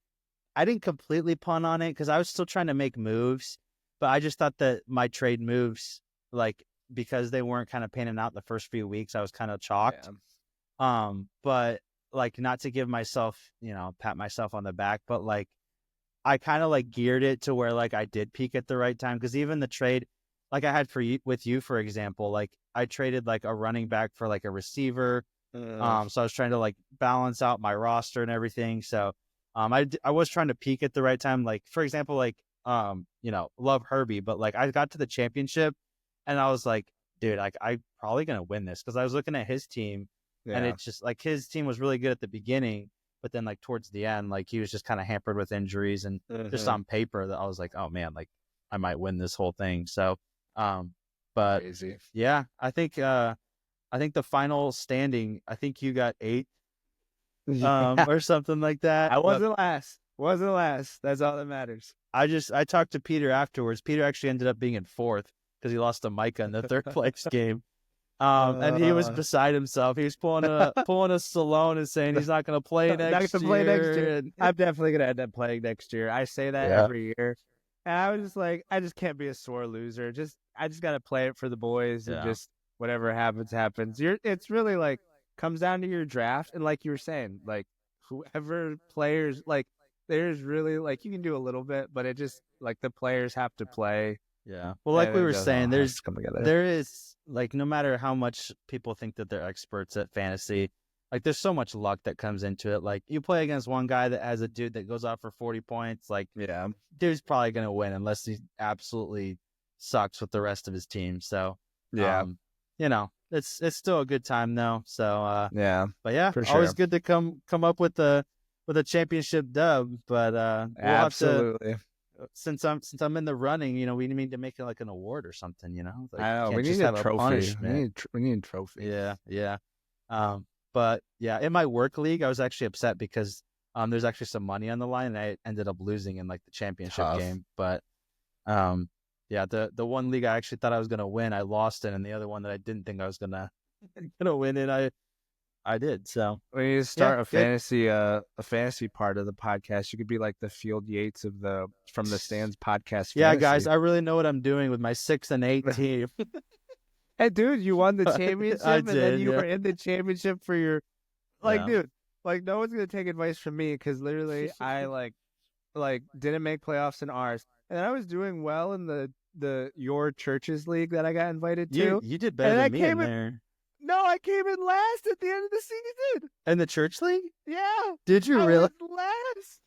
completely punt on it because I was still trying to make moves, but I just thought that my trade moves, like because they weren't kind of panning out the first few weeks, I was kind of chalked. Yeah. But like not to give myself, pat myself on the back, but like I kind of like geared it to where like I did peak at the right time, because even the trade like I had with you, for example, like I traded like a running back for like a receiver. So I was trying to like balance out my roster and everything. So I was trying to peak at the right time. Like for example, like love Herbie, but like I got to the championship and I was like, dude, like I'm probably gonna win this, because I was looking at his team and it's just like his team was really good at the beginning. But then, like, towards the end, like, he was just kind of hampered with injuries. And just on paper, that I was like, oh, man, like, I might win this whole thing. So, but, crazy. Yeah, I think the final standing, I think you got 8 or something like that. I wasn't last. That's all that matters. I talked to Peter afterwards. Peter actually ended up being in 4th because he lost to Micah in the 3rd place game. And he was beside himself. He was pulling a Stallone and saying he's not going to play next year. I'm definitely going to end up playing next year. I say that every year. And I was just like, I just can't be a sore loser. I just got to play it for the boys and just whatever happens. It's really like comes down to your draft. And like you were saying, like whoever players, like there's really like you can do a little bit, but it just like the players have to play. Yeah. Well, like we were saying, there is like, no matter how much people think that they're experts at fantasy, like there's so much luck that comes into it. Like you play against one guy that has a dude that goes out for 40 points. Like, dude's probably going to win unless he absolutely sucks with the rest of his team. So, it's still a good time though. So, but yeah, always good to come up with a championship dub, but, absolutely. since I'm in the running, we need to make it like an award or something, Like I know, can't we just need a have a trophy. punishment. We need a trophy. Yeah. But yeah, in my work league, I was actually upset because there's actually some money on the line, and I ended up losing in like the championship Tough. game. But yeah, the one league I actually thought I was gonna win, I lost in, and the other one that I didn't think I was gonna win in, I did. So We need to yeah, start good. a fantasy part of the podcast. You could be like the Field Yates of the From the Stands podcast Yeah, fantasy. guys, I really know what I'm doing with my 6 and 8 team. Hey, dude, you won the championship, I and then did, you yeah. were in the championship for your Yeah. dude. Like, no one's gonna take advice from me because literally, I didn't make playoffs in ours, and I was doing well in the your church's league that I got invited to. You did better and than I me came in there. No, I came in last at the end of the season. In the church league? Yeah. Did you I really? was last.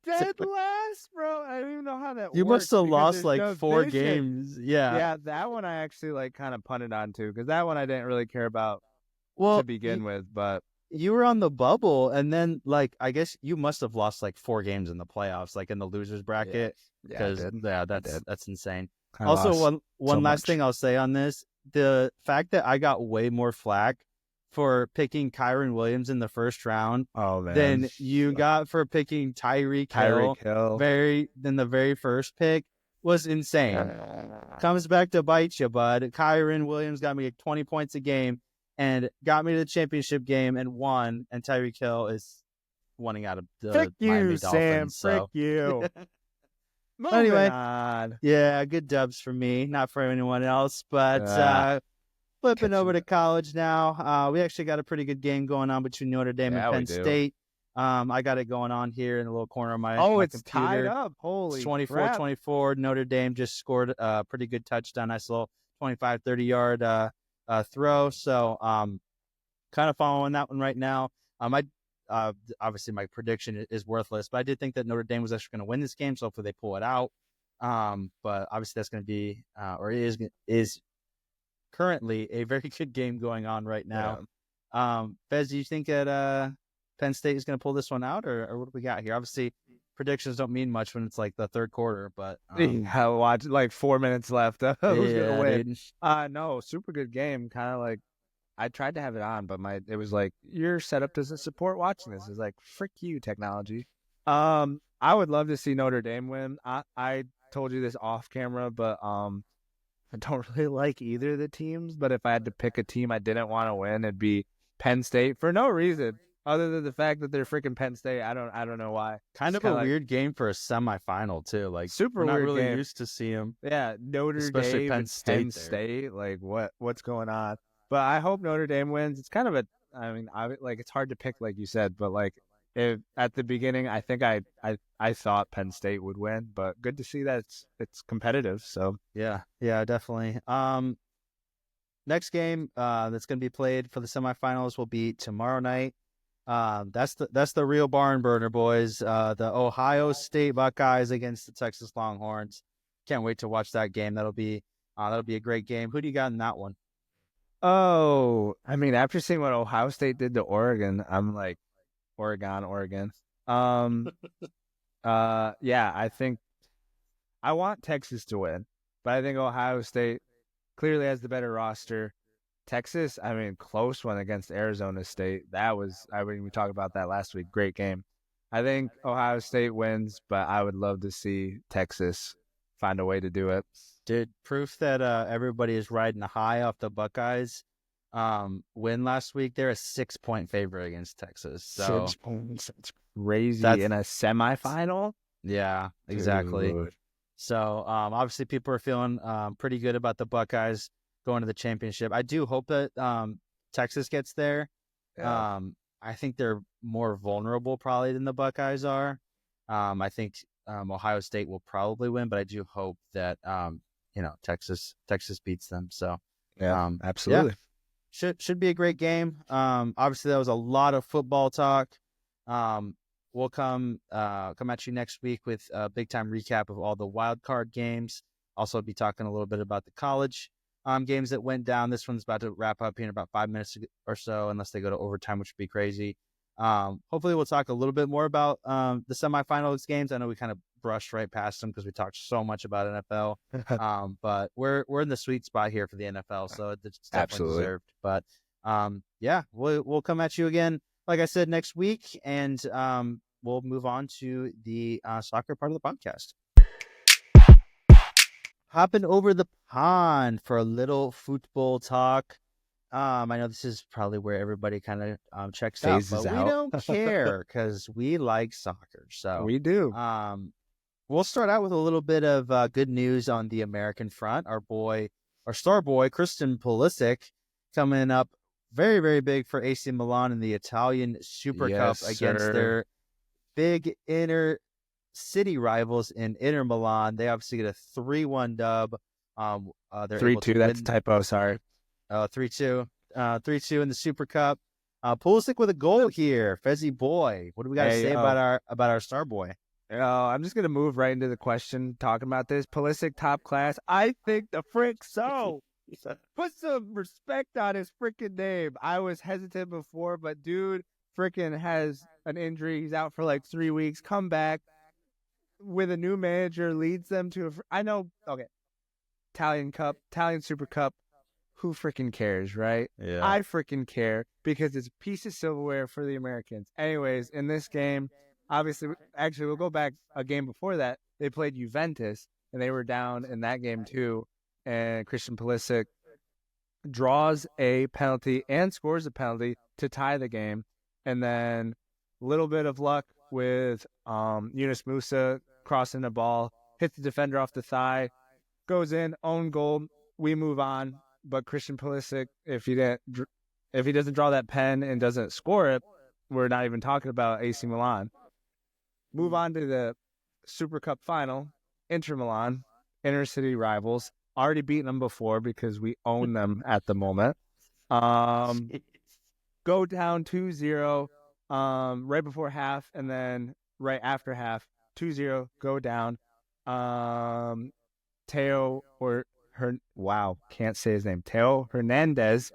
Dead last, bro. I don't even know how that You works. must have because lost there's like no 4 vision. games. Yeah. Yeah, that one I actually like kind of punted on too, because that one I didn't really care about Well, to begin with. But you were on the bubble, and then like I guess you must have lost like 4 games in the playoffs, like in the losers bracket. yeah, I Because did. that's insane. I Also, lost one so last much. thing I'll say on this: the fact that I got way more flack for picking Kyron Williams in the first round Oh man, than you got for picking Tyreek Hill than the very first pick was insane. Comes back to bite you, bud. Kyron Williams got me like 20 points a game and got me to the championship game and won, and Tyreek Hill is winning out of the Frick Miami you, Dolphins. Sam. Frick So you. Moving anyway, on. yeah, good dubs for me, not for anyone else. But flipping over to college now, we actually got a pretty good game going on between Notre Dame and Penn State. I got it going on here in the little corner of my it's computer. tied up. Holy 24-24. Notre Dame just scored a pretty good touchdown. Nice little 25, 30-yard throw. So kind of following that one right now. Obviously my prediction is worthless, but I did think that Notre Dame was actually going to win this game, so hopefully they pull it out. But obviously that's going to be or is currently a very good game going on right now. Fez, do you think that Penn State is going to pull this one out, or what do we got here? Obviously, predictions don't mean much when it's like the third quarter, but watch like 4 minutes left. Who's gonna win? Dude. No, super good game. Kind of like I tried to have it on, but it was like your setup doesn't support watching this. It's like frick you, technology. I would love to see Notre Dame win. I told you this off camera, but I don't really like either of the teams. But if I had to pick a team I didn't want to win, it'd be Penn State for no reason other than the fact that they're freaking Penn State. I don't know why. Kind of a weird game for a semifinal too. Like super we're not weird really game. Used to see them. Yeah, especially Dame, Penn State. Like what's going on? But I hope Notre Dame wins. It's kind of it's hard to pick, like you said, but like at the beginning, I think I thought Penn State would win, but good to see that it's competitive. So yeah, definitely. Next game that's going to be played for the semifinals will be tomorrow night. That's the real barn burner, boys. The Ohio State Buckeyes against the Texas Longhorns. Can't wait to watch that game. That'll be a great game. Who do you got in that one? Oh, I mean, after seeing what Ohio State did to Oregon, I'm like, Oregon. Yeah, I think I want Texas to win, but I think Ohio State clearly has the better roster. Texas, I mean, close one against Arizona State. We talked about that last week. Great game. I think Ohio State wins, but I would love to see Texas find a way to do it. Dude, proof that everybody is riding high off the Buckeyes win last week. They're a 6-point favorite against Texas. So 6 points. That's crazy in a semifinal. Yeah, exactly. Dude. So obviously people are feeling pretty good about the Buckeyes going to the championship. I do hope that Texas gets there. Yeah. I think they're more vulnerable probably than the Buckeyes are. I think Ohio State will probably win, but I do hope that Texas beats them. So yeah, absolutely. Yeah. Should be a great game. Obviously that was a lot of football talk. We'll come at you next week with a big time recap of all the wild card games. Also be talking a little bit about the college games that went down. This one's about to wrap up here in about 5 minutes or so, unless they go to overtime, which would be crazy. Hopefully we'll talk a little bit more about the semifinals games. I know we kind of brushed right past them because we talked so much about NFL. But we're in the sweet spot here for the NFL, so it's definitely Absolutely deserved. But yeah, we'll come at you again, like I said, next week, and we'll move on to the soccer part of the podcast. Hopping over the pond for a little football talk. I know this is probably where everybody kind of checks out, phases but we out. don't care because we like soccer. So We do. we'll start out with a little bit of good news on the American front. Our star boy, Christian Pulisic, coming up very, very big for AC Milan in the Italian Super Cup against their big inner city rivals in Inter Milan. They obviously get a 3-1 dub. They're 3-2. That's a typo. Sorry. 3-2. 3-2 in the Super Cup. Pulisic with a goal here. Fezzy boy. What do we got to say about our star boy? I'm just gonna move right into the question talking about this. Pulisic top class. I think the frick so. Put some respect on his freaking name. I was hesitant before, but dude freaking has an injury. He's out for like 3 weeks. Come back with a new manager, leads them to Italian Super Cup. Who freaking cares, right? Yeah. I freaking care because it's a piece of silverware for the Americans. Anyways, in this game, obviously, actually, we'll go back a game before that. They played Juventus, and they were down in that game too. And Christian Pulisic draws a penalty and scores a penalty to tie the game. And then a little bit of luck with Yunus Musa crossing the ball, hits the defender off the thigh, goes in, own goal. We move on. But Christian Pulisic, if he doesn't draw that pen and doesn't score it, we're not even talking about AC Milan. Move on to the Super Cup final. Inter Milan, inner city rivals. Already beaten them before because we own them at the moment. Go down 2-0 right before half, and then right after half, 2-0, go down. Can't say his name. Theo Hernandez,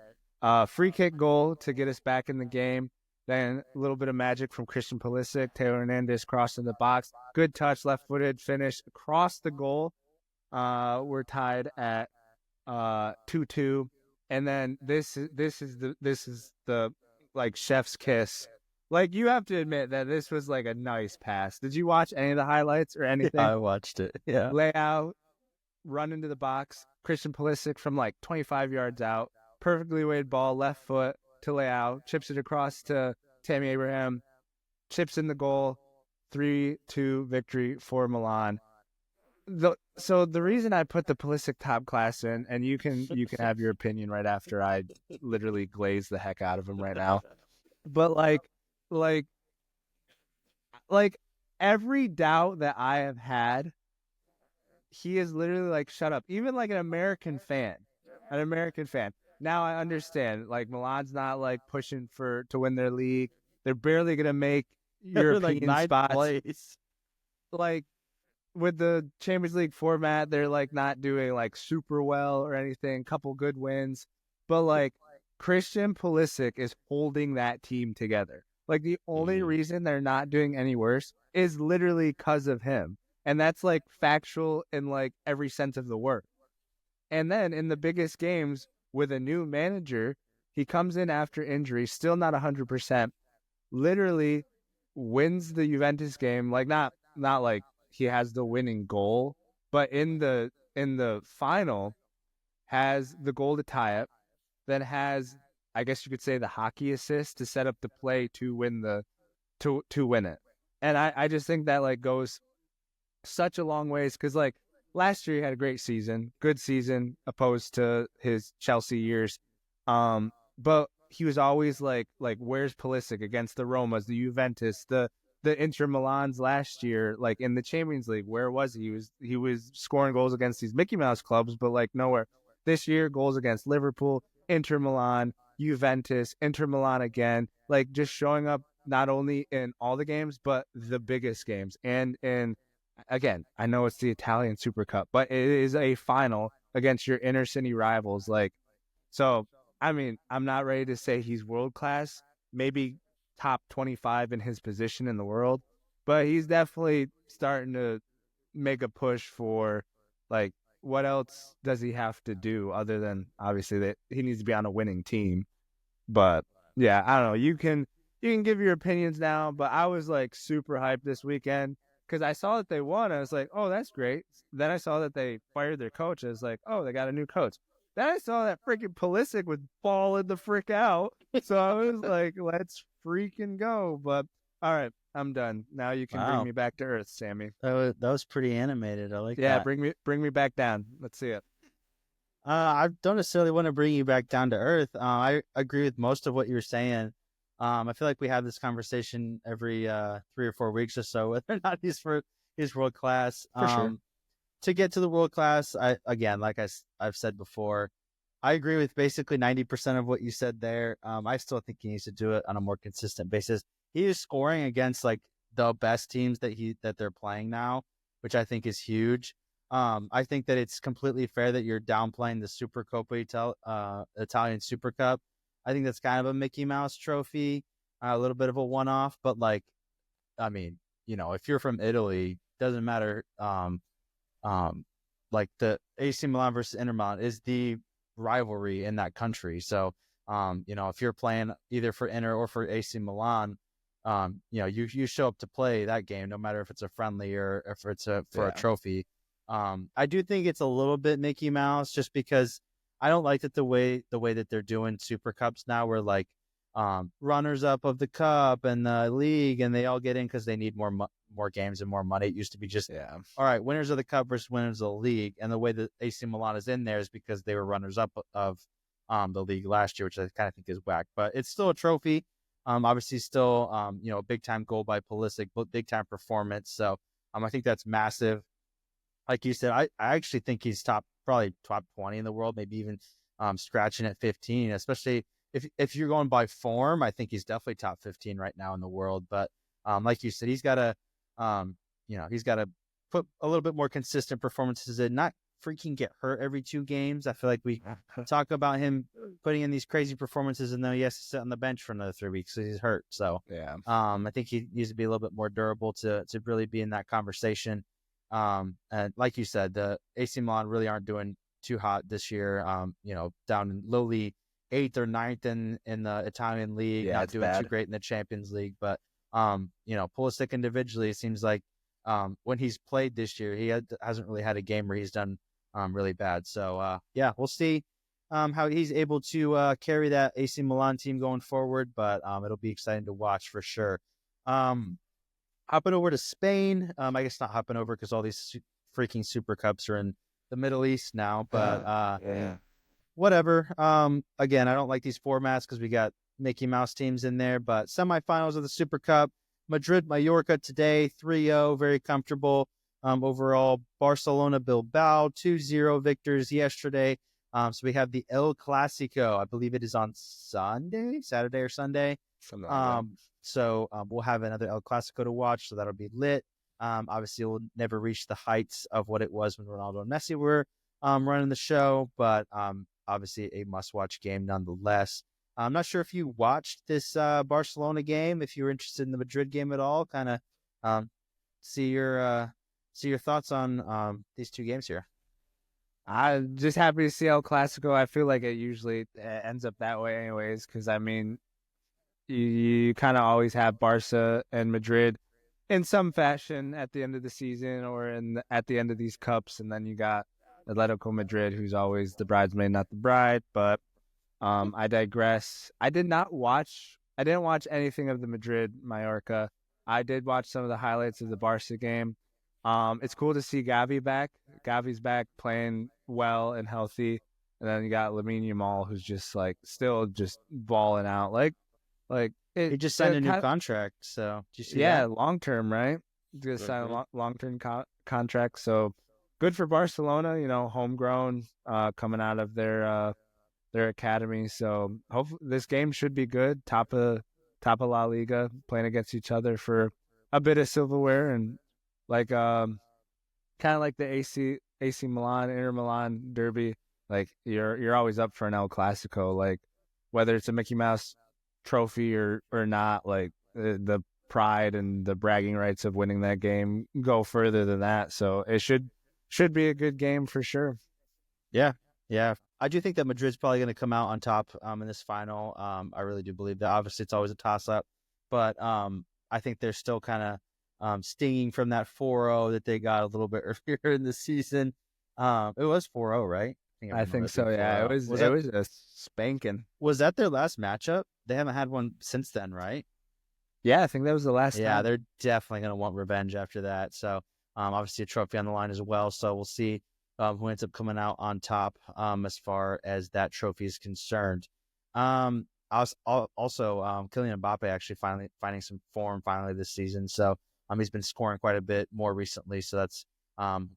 free kick goal to get us back in the game. Then a little bit of magic from Christian Pulisic. Theo Hernandez crossing the box. Good touch, left-footed finish across the goal. We're tied at 2-2, and then this is the like chef's kiss. Like, you have to admit that this was like a nice pass. Did you watch any of the highlights or anything? Yeah, I watched it. Yeah. Layout, run into the box. Christian Pulisic from like 25 yards out. Perfectly weighted ball, left foot to Layout. Chips it across to Tammy Abraham. Chips in the goal. 3-2 victory for Milan. So the reason I put the Pulisic top class in, and you can have your opinion right after I literally glaze the heck out of him right now. But like every doubt that I have had, he is literally like, shut up. Even like an American fan. Now I understand, like, Milan's not like pushing to win their league. They're barely gonna make European like spots. Place. Like, with the Champions League format, they're like not doing like super well or anything. Couple good wins, but like Christian Pulisic is holding that team together. Like, the only reason they're not doing any worse is literally because of him. And that's like factual in like every sense of the word. And then in the biggest games with a new manager, he comes in after injury, still not 100%, literally wins the Juventus game. Like, not like he has the winning goal, but in the final has the goal to tie it, then has, I guess you could say, the hockey assist to set up the play to win to win it. And I just think that like goes such a long ways, because like last year he had a great season, good season opposed to his Chelsea years. But he was always like where's Pulisic against the Romas, the Juventus, the Inter Milans last year, like in the Champions League? Where was he? He was scoring goals against these Mickey Mouse clubs, but like nowhere. This year, goals against Liverpool, Inter Milan, Juventus, Inter Milan again, like just showing up not only in all the games, but the biggest games. And again, I know it's the Italian Super Cup, but it is a final against your inner city rivals. Like, so, I mean, I'm not ready to say he's world class, maybe top 25 in his position in the world, but he's definitely starting to make a push for, like, what else does he have to do other than obviously that he needs to be on a winning team. But yeah, I don't know. You can give your opinions now, but I was like super hyped this weekend because I saw that they won. I was like, oh, that's great. Then I saw that they fired their coach. I was like, oh, they got a new coach. Then I saw that freaking Pulisic was balling the frick out. So I was like, let's freaking go. But all right, I'm done. Now you can bring Wow. me back to earth, Sammy. That was pretty animated. I like Yeah, that. bring me back down. Let's see it. I don't necessarily want to bring you back down to earth. I agree with most of what you're saying. I feel like we have this conversation every 3 or 4 weeks or so, whether or not he's world class. For sure. To get to the world class, I've said before, I agree with basically 90% of what you said there. I still think he needs to do it on a more consistent basis. He is scoring against like the best teams that they're playing now, which I think is huge. I think that it's completely fair that you're downplaying the Italian Super Cup. I think that's kind of a Mickey Mouse trophy, a little bit of a one-off. But like, I mean, if you're from Italy, doesn't matter. Like the AC Milan versus Inter Milan is the rivalry in that country. So, if you're playing either for Inter or for AC Milan, you show up to play that game, no matter if it's a friendly or if it's for a trophy. I do think it's a little bit Mickey Mouse just because I don't like that the way that they're doing Super Cups now, where like runners up of the cup and the league, and they all get in because they need more games and more money. It used to be just all right, winners of the cup versus winners of the league, and the way that AC Milan is in there is because they were runners up of the league last year, which I kind of think is whack. But it's still a trophy. Obviously, still a big time goal by Pulisic, big time performance. So I think that's massive. Like you said, I actually think he's probably top 20 in the world, maybe even scratching at 15, especially if you're going by form. I think he's definitely top 15 right now in the world. But like you said, he's got to, he's got to put a little bit more consistent performances in, not freaking get hurt every 2 games. I feel like we talk about him putting in these crazy performances and then he has to sit on the bench for another 3 weeks because he's hurt. So I think he needs to be a little bit more durable to really be in that conversation. And like you said, the AC Milan really aren't doing too hot this year. Down in lowly 8th or 9th in the Italian league, not doing too great in the Champions League. But Pulisic individually, it seems like when he's played this year, he hasn't really had a game where he's done really bad. So we'll see how he's able to carry that AC Milan team going forward. But it'll be exciting to watch for sure. Hopping over to Spain. I guess not hopping over because all these freaking Super Cups are in the Middle East now. But whatever. Again, I don't like these formats because we got Mickey Mouse teams in there. But semifinals of the Super Cup. Madrid, Mallorca today, 3-0, very comfortable. Overall, Barcelona, Bilbao, 2-0 victors yesterday. So we have the El Clasico. I believe it is on Saturday or Sunday. Something like that. So we'll have another El Clasico to watch, so that'll be lit. Obviously, we'll never reach the heights of what it was when Ronaldo and Messi were running the show, but obviously a must-watch game nonetheless. I'm not sure if you watched this Barcelona game, if you were interested in the Madrid game at all. Kind of see your thoughts on these 2 games here. I'm just happy to see El Clasico. I feel like it usually ends up that way anyways, because, I mean, you kind of always have Barca and Madrid in some fashion at the end of the season or at the end of these cups, and then you got Atletico Madrid, who's always the bridesmaid, not the bride. But I digress. I didn't watch anything of the Madrid Mallorca. I did watch some of the highlights of the Barca game. It's cool to see Gavi back. Gavi's back playing well and healthy. And then you got Lamine Yamal, who's just like still just balling out. He just signed a new contract. So did you see that? Long term, right? Just signed a long term contract. So good for Barcelona. Homegrown, coming out of their academy. So hopefully this game should be good. Top of La Liga, playing against each other for a bit of silverware, and like kind of like the AC Milan, Inter Milan derby. Like you're always up for an El Clasico, like whether it's a Mickey Mouse trophy or not. Like the pride and the bragging rights of winning that game go further than that. So it should be a good game for sure. Yeah, yeah. I do think that Madrid's probably going to come out on top in this final. I really do believe that. Obviously, it's always a toss-up, but I think they're still kind of stinging from that 4-0 that they got a little bit earlier in the season. It was 4-0, right? I think so. Yeah, it was a spanking. Was that their last matchup? They haven't had one since then, right? Yeah, I think that was the last Yeah, time. they're definitely going to want revenge after that. So, obviously a trophy on the line as well. So we'll see who ends up coming out on top as far as that trophy is concerned. Also, Kylian Mbappe actually finally finding some form finally this season. So, he's been scoring quite a bit more recently. So that's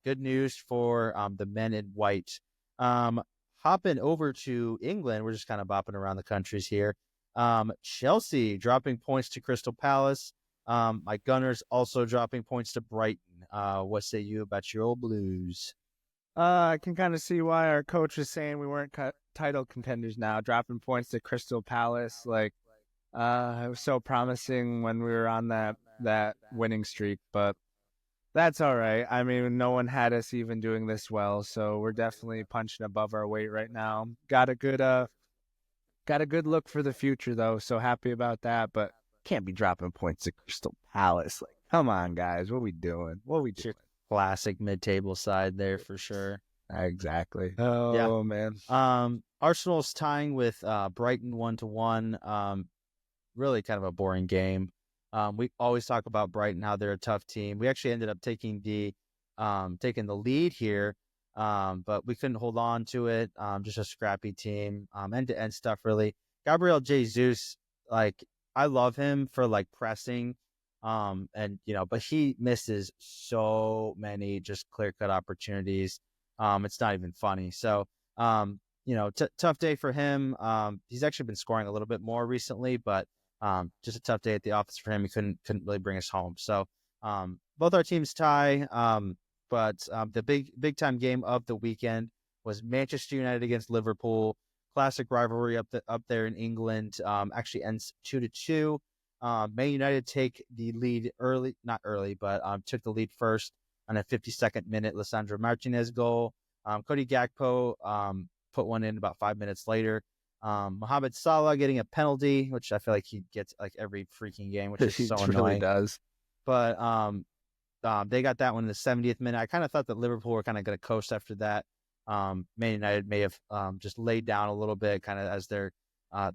good news for the men in white. Hopping over to England, we're just kind of bopping around the countries here. Chelsea dropping points to Crystal Palace. My Gunners also dropping points to Brighton. What say you about your old Blues? I can kind of see why our coach is saying we weren't title contenders now, dropping points to Crystal Palace. Like, it was so promising when we were on that winning streak, but that's all right. I mean, no one had us even doing this well, so we're definitely punching above our weight right now. Got a good look for the future though, so happy about that. But can't be dropping points to Crystal Palace. Like, come on, guys, what we doing? What we doing? Classic mid-table side there for sure. Exactly. Oh yeah. Man. Arsenal's tying with Brighton 1-1. Really kind of a boring game. We always talk about Brighton, how they're a tough team. We actually ended up taking the lead here, but we couldn't hold on to it. Just a scrappy team. End-to-end stuff, really. Gabriel Jesus, like, I love him for like pressing, and but he misses so many just clear-cut opportunities. It's not even funny. So, tough day for him. He's actually been scoring a little bit more recently, but just a tough day at the office for him. He couldn't really bring us home. So, both our teams tie. But the big time game of the weekend was Manchester United against Liverpool. Classic rivalry up there in England. Actually ends 2-2. Man United take the lead not early, but took the lead first on a 52nd minute Lisandro Martinez goal. Cody Gakpo put one in about 5 minutes later. Mohamed Salah getting a penalty, which I feel like he gets like every freaking game, which is so annoying. He really does. But they got that one in the 70th minute. I kind of thought that Liverpool were kind of going to coast after that. Man United may have just laid down a little bit, kind of as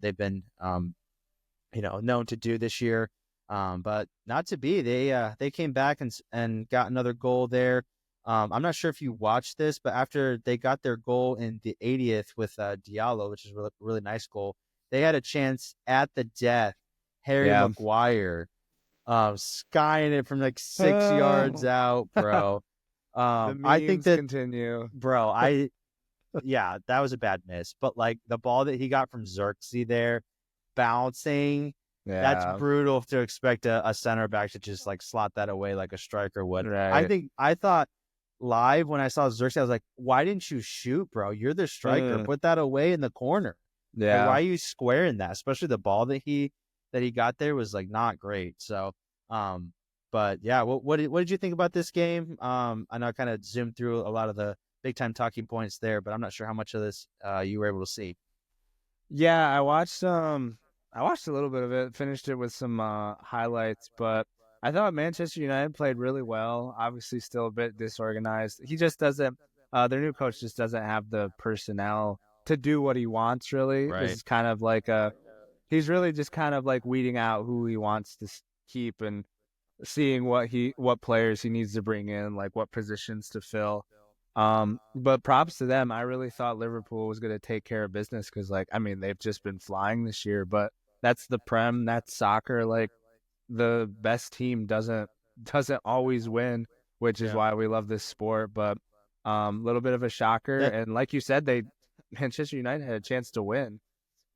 they've been known to do this year. But not to be. They came back and got another goal there. I'm not sure if you watched this, but after they got their goal in the 80th with Diallo, which is a really nice goal, they had a chance at the death. Harry Maguire skying it from like 6 yards out, bro. I think that continue, bro. That was a bad miss, but like the ball that he got from Xerxes there, bouncing. Yeah. That's brutal to expect a center back to just like slot that away like a striker would. Right. I thought live when I saw Xerxes, I was like, why didn't you shoot, bro? You're the striker. Put that away in the corner. Yeah. Like, why are you squaring that? Especially the ball that he got there was like not great. So, but yeah, what did you think about this game? I know I kind of zoomed through a lot of the big time talking points there, but I'm not sure how much of this you were able to see. Yeah, I watched a little bit of it, finished it with some highlights, but I thought Manchester United played really well. Obviously, still a bit disorganized. He just doesn't. Their new coach just doesn't have the personnel to do what he wants. Really, right. This is kind of like he's really just kind of like weeding out who he wants to keep and seeing what players he needs to bring in, like what positions to fill. But props to them. I really thought Liverpool was going to take care of business because, like, I mean, they've just been flying this year. But that's the Prem. That's soccer. Like, the best team doesn't always win, which is why we love this sport. But little bit of a shocker, and like you said, Manchester United had a chance to win.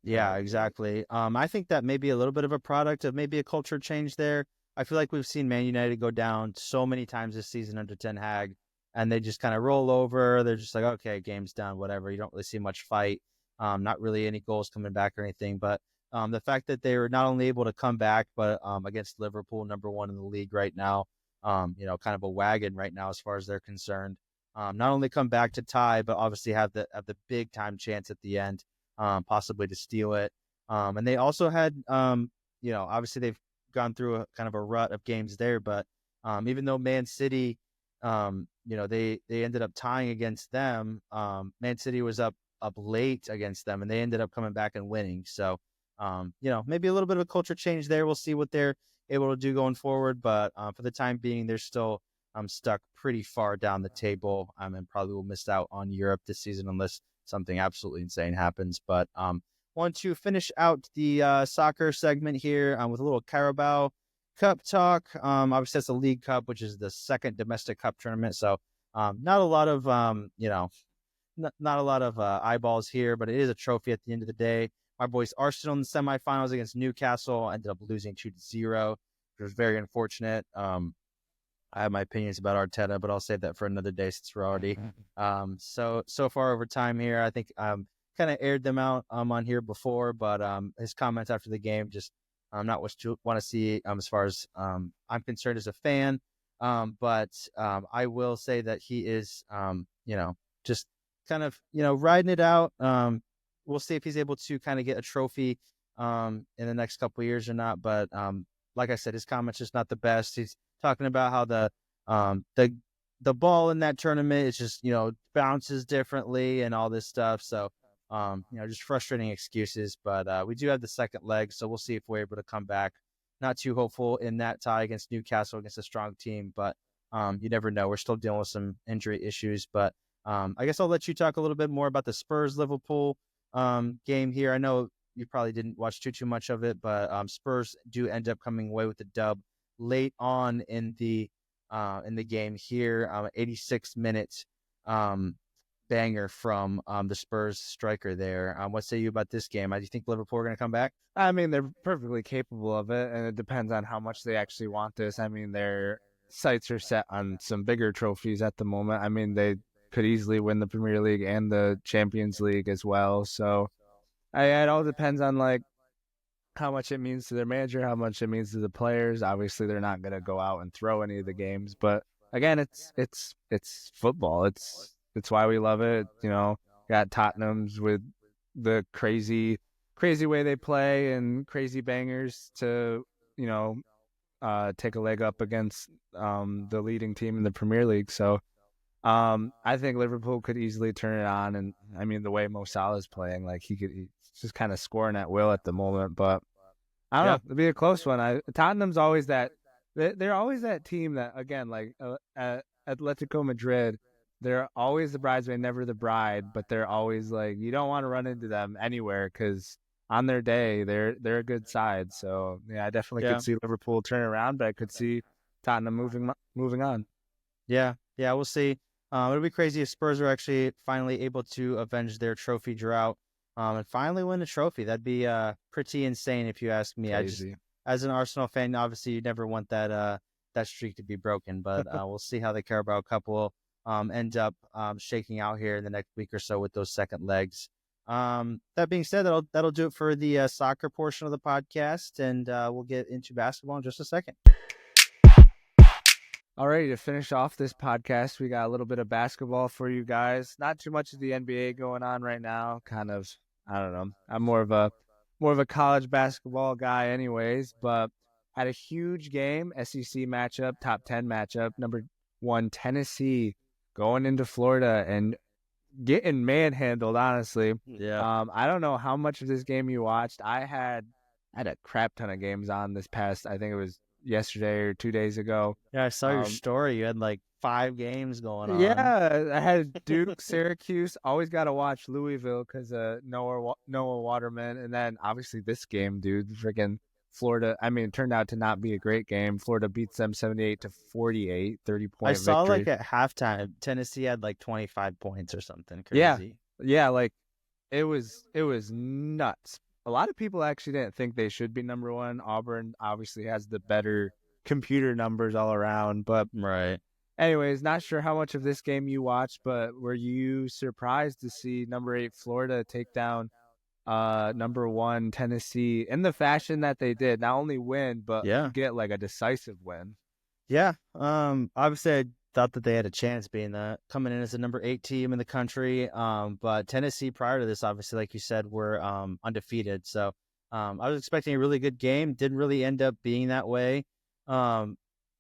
Yeah, exactly. I think that may be a little bit of a product of maybe a culture change there. I feel like we've seen Man United go down so many times this season under Ten Hag, and they just kind of roll over. They're just like, okay, game's done, whatever. You don't really see much fight. Not really any goals coming back or anything. But the fact that they were not only able to come back, but against Liverpool, number one in the league right now, kind of a wagon right now as far as they're concerned. Not only come back to tie, but obviously have the big time chance at the end, possibly to steal it. And they also had, obviously they've gone through a kind of a rut of games there, but even though Man City, they ended up tying against them. Man City was up late against them, and they ended up coming back and winning. So, maybe a little bit of a culture change there. We'll see what they're able to do going forward, but for the time being, they're still stuck pretty far down the table, and probably will miss out on Europe this season unless something absolutely insane happens. But want to finish out the soccer segment here with a little Carabao Cup talk. Obviously, that's the League Cup, which is the second domestic cup tournament. So not a lot of not a lot of eyeballs here, but it is a trophy at the end of the day. My boys Arsenal in the semifinals against Newcastle ended up losing 2-0, which was very unfortunate. I have my opinions about Arteta, but I'll save that for another day since we're already so far over time here. I think kind of aired them out on here before, but his comments after the game just not what you want to see as far as I'm concerned as a fan. But I will say that he is, just kind of, riding it out. We'll see if he's able to kind of get a trophy in the next couple of years or not. But like I said, his comments just not the best. He's talking about how the ball in that tournament is just, bounces differently and all this stuff. So, just frustrating excuses, but we do have the second leg, so we'll see if we're able to come back. Not too hopeful in that tie against Newcastle, against a strong team, but you never know. We're still dealing with some injury issues, but I guess I'll let you talk a little bit more about the Spurs-Liverpool game here. I know you probably didn't watch too much of it, but Spurs do end up coming away with the dub late on in the game here. 86 minutes banger from the Spurs striker there. What say you about this game? Do you think Liverpool are going to come back? I mean, they're perfectly capable of it, and it depends on how much they actually want this. I mean, their sights are set on some bigger trophies at the moment. I mean, they could easily win the Premier League and the Champions League as well. So it all depends on how much it means to their manager, how much it means to the players. Obviously, they're not going to go out and throw any of the games, but again, it's football. It's why we love it. Got Tottenham's with the crazy way they play and crazy bangers to, take a leg up against the leading team in the Premier League. So I think Liverpool could easily turn it on. And I mean, the way Mo Salah's playing, he's just kind of scoring at will at the moment. But I don't know. It'll be a close one. Tottenham's always that. They're always that team that, again, Atletico Madrid, they're always the bridesmaid, never the bride, but they're always you don't want to run into them anywhere because on their day, they're a good side. So, yeah, I definitely could see Liverpool turn around, but I could see Tottenham moving on. Yeah, we'll see. It'll be crazy if Spurs are actually finally able to avenge their trophy drought and finally win a trophy. That'd be pretty insane if you ask me. Crazy. As an Arsenal fan, obviously you never want that streak to be broken, but we'll see how the Carabao Cup will end up shaking out here in the next week or so with those second legs. That being said, that'll do it for the soccer portion of the podcast, and we'll get into basketball in just a second. All right, to finish off this podcast, we got a little bit of basketball for you guys. Not too much of the NBA going on right now. Kind of, I don't know. I'm more of a college basketball guy anyways, but had a huge game, SEC matchup, top 10 matchup, number 1 Tennessee going into Florida and getting manhandled, honestly. Yeah. I don't know how much of this game you watched. I had a crap ton of games on this past, I think it was yesterday or 2 days ago. Yeah, I saw your story. You had 5 games going on. Yeah, I had Duke, Syracuse. Always got to watch Louisville because Noah Waterman. And then obviously this game, dude, freaking Florida. I mean, it turned out to not be a great game. Florida beats them 78-48, 30-point victory. I saw at halftime, Tennessee had 25 points or something crazy. Yeah, it was nuts. A lot of people actually didn't think they should be number 1. Auburn obviously has the better computer numbers all around, but right. Anyways, not sure how much of this game you watched, but were you surprised to see number 8 Florida take down number 1 Tennessee in the fashion that they did, not only win but get like a decisive win. Yeah. Obviously I thought that they had a chance being coming in as the number 8 team in the country. But Tennessee prior to this, obviously, like you said, were undefeated. So I was expecting a really good game. Didn't really end up being that way.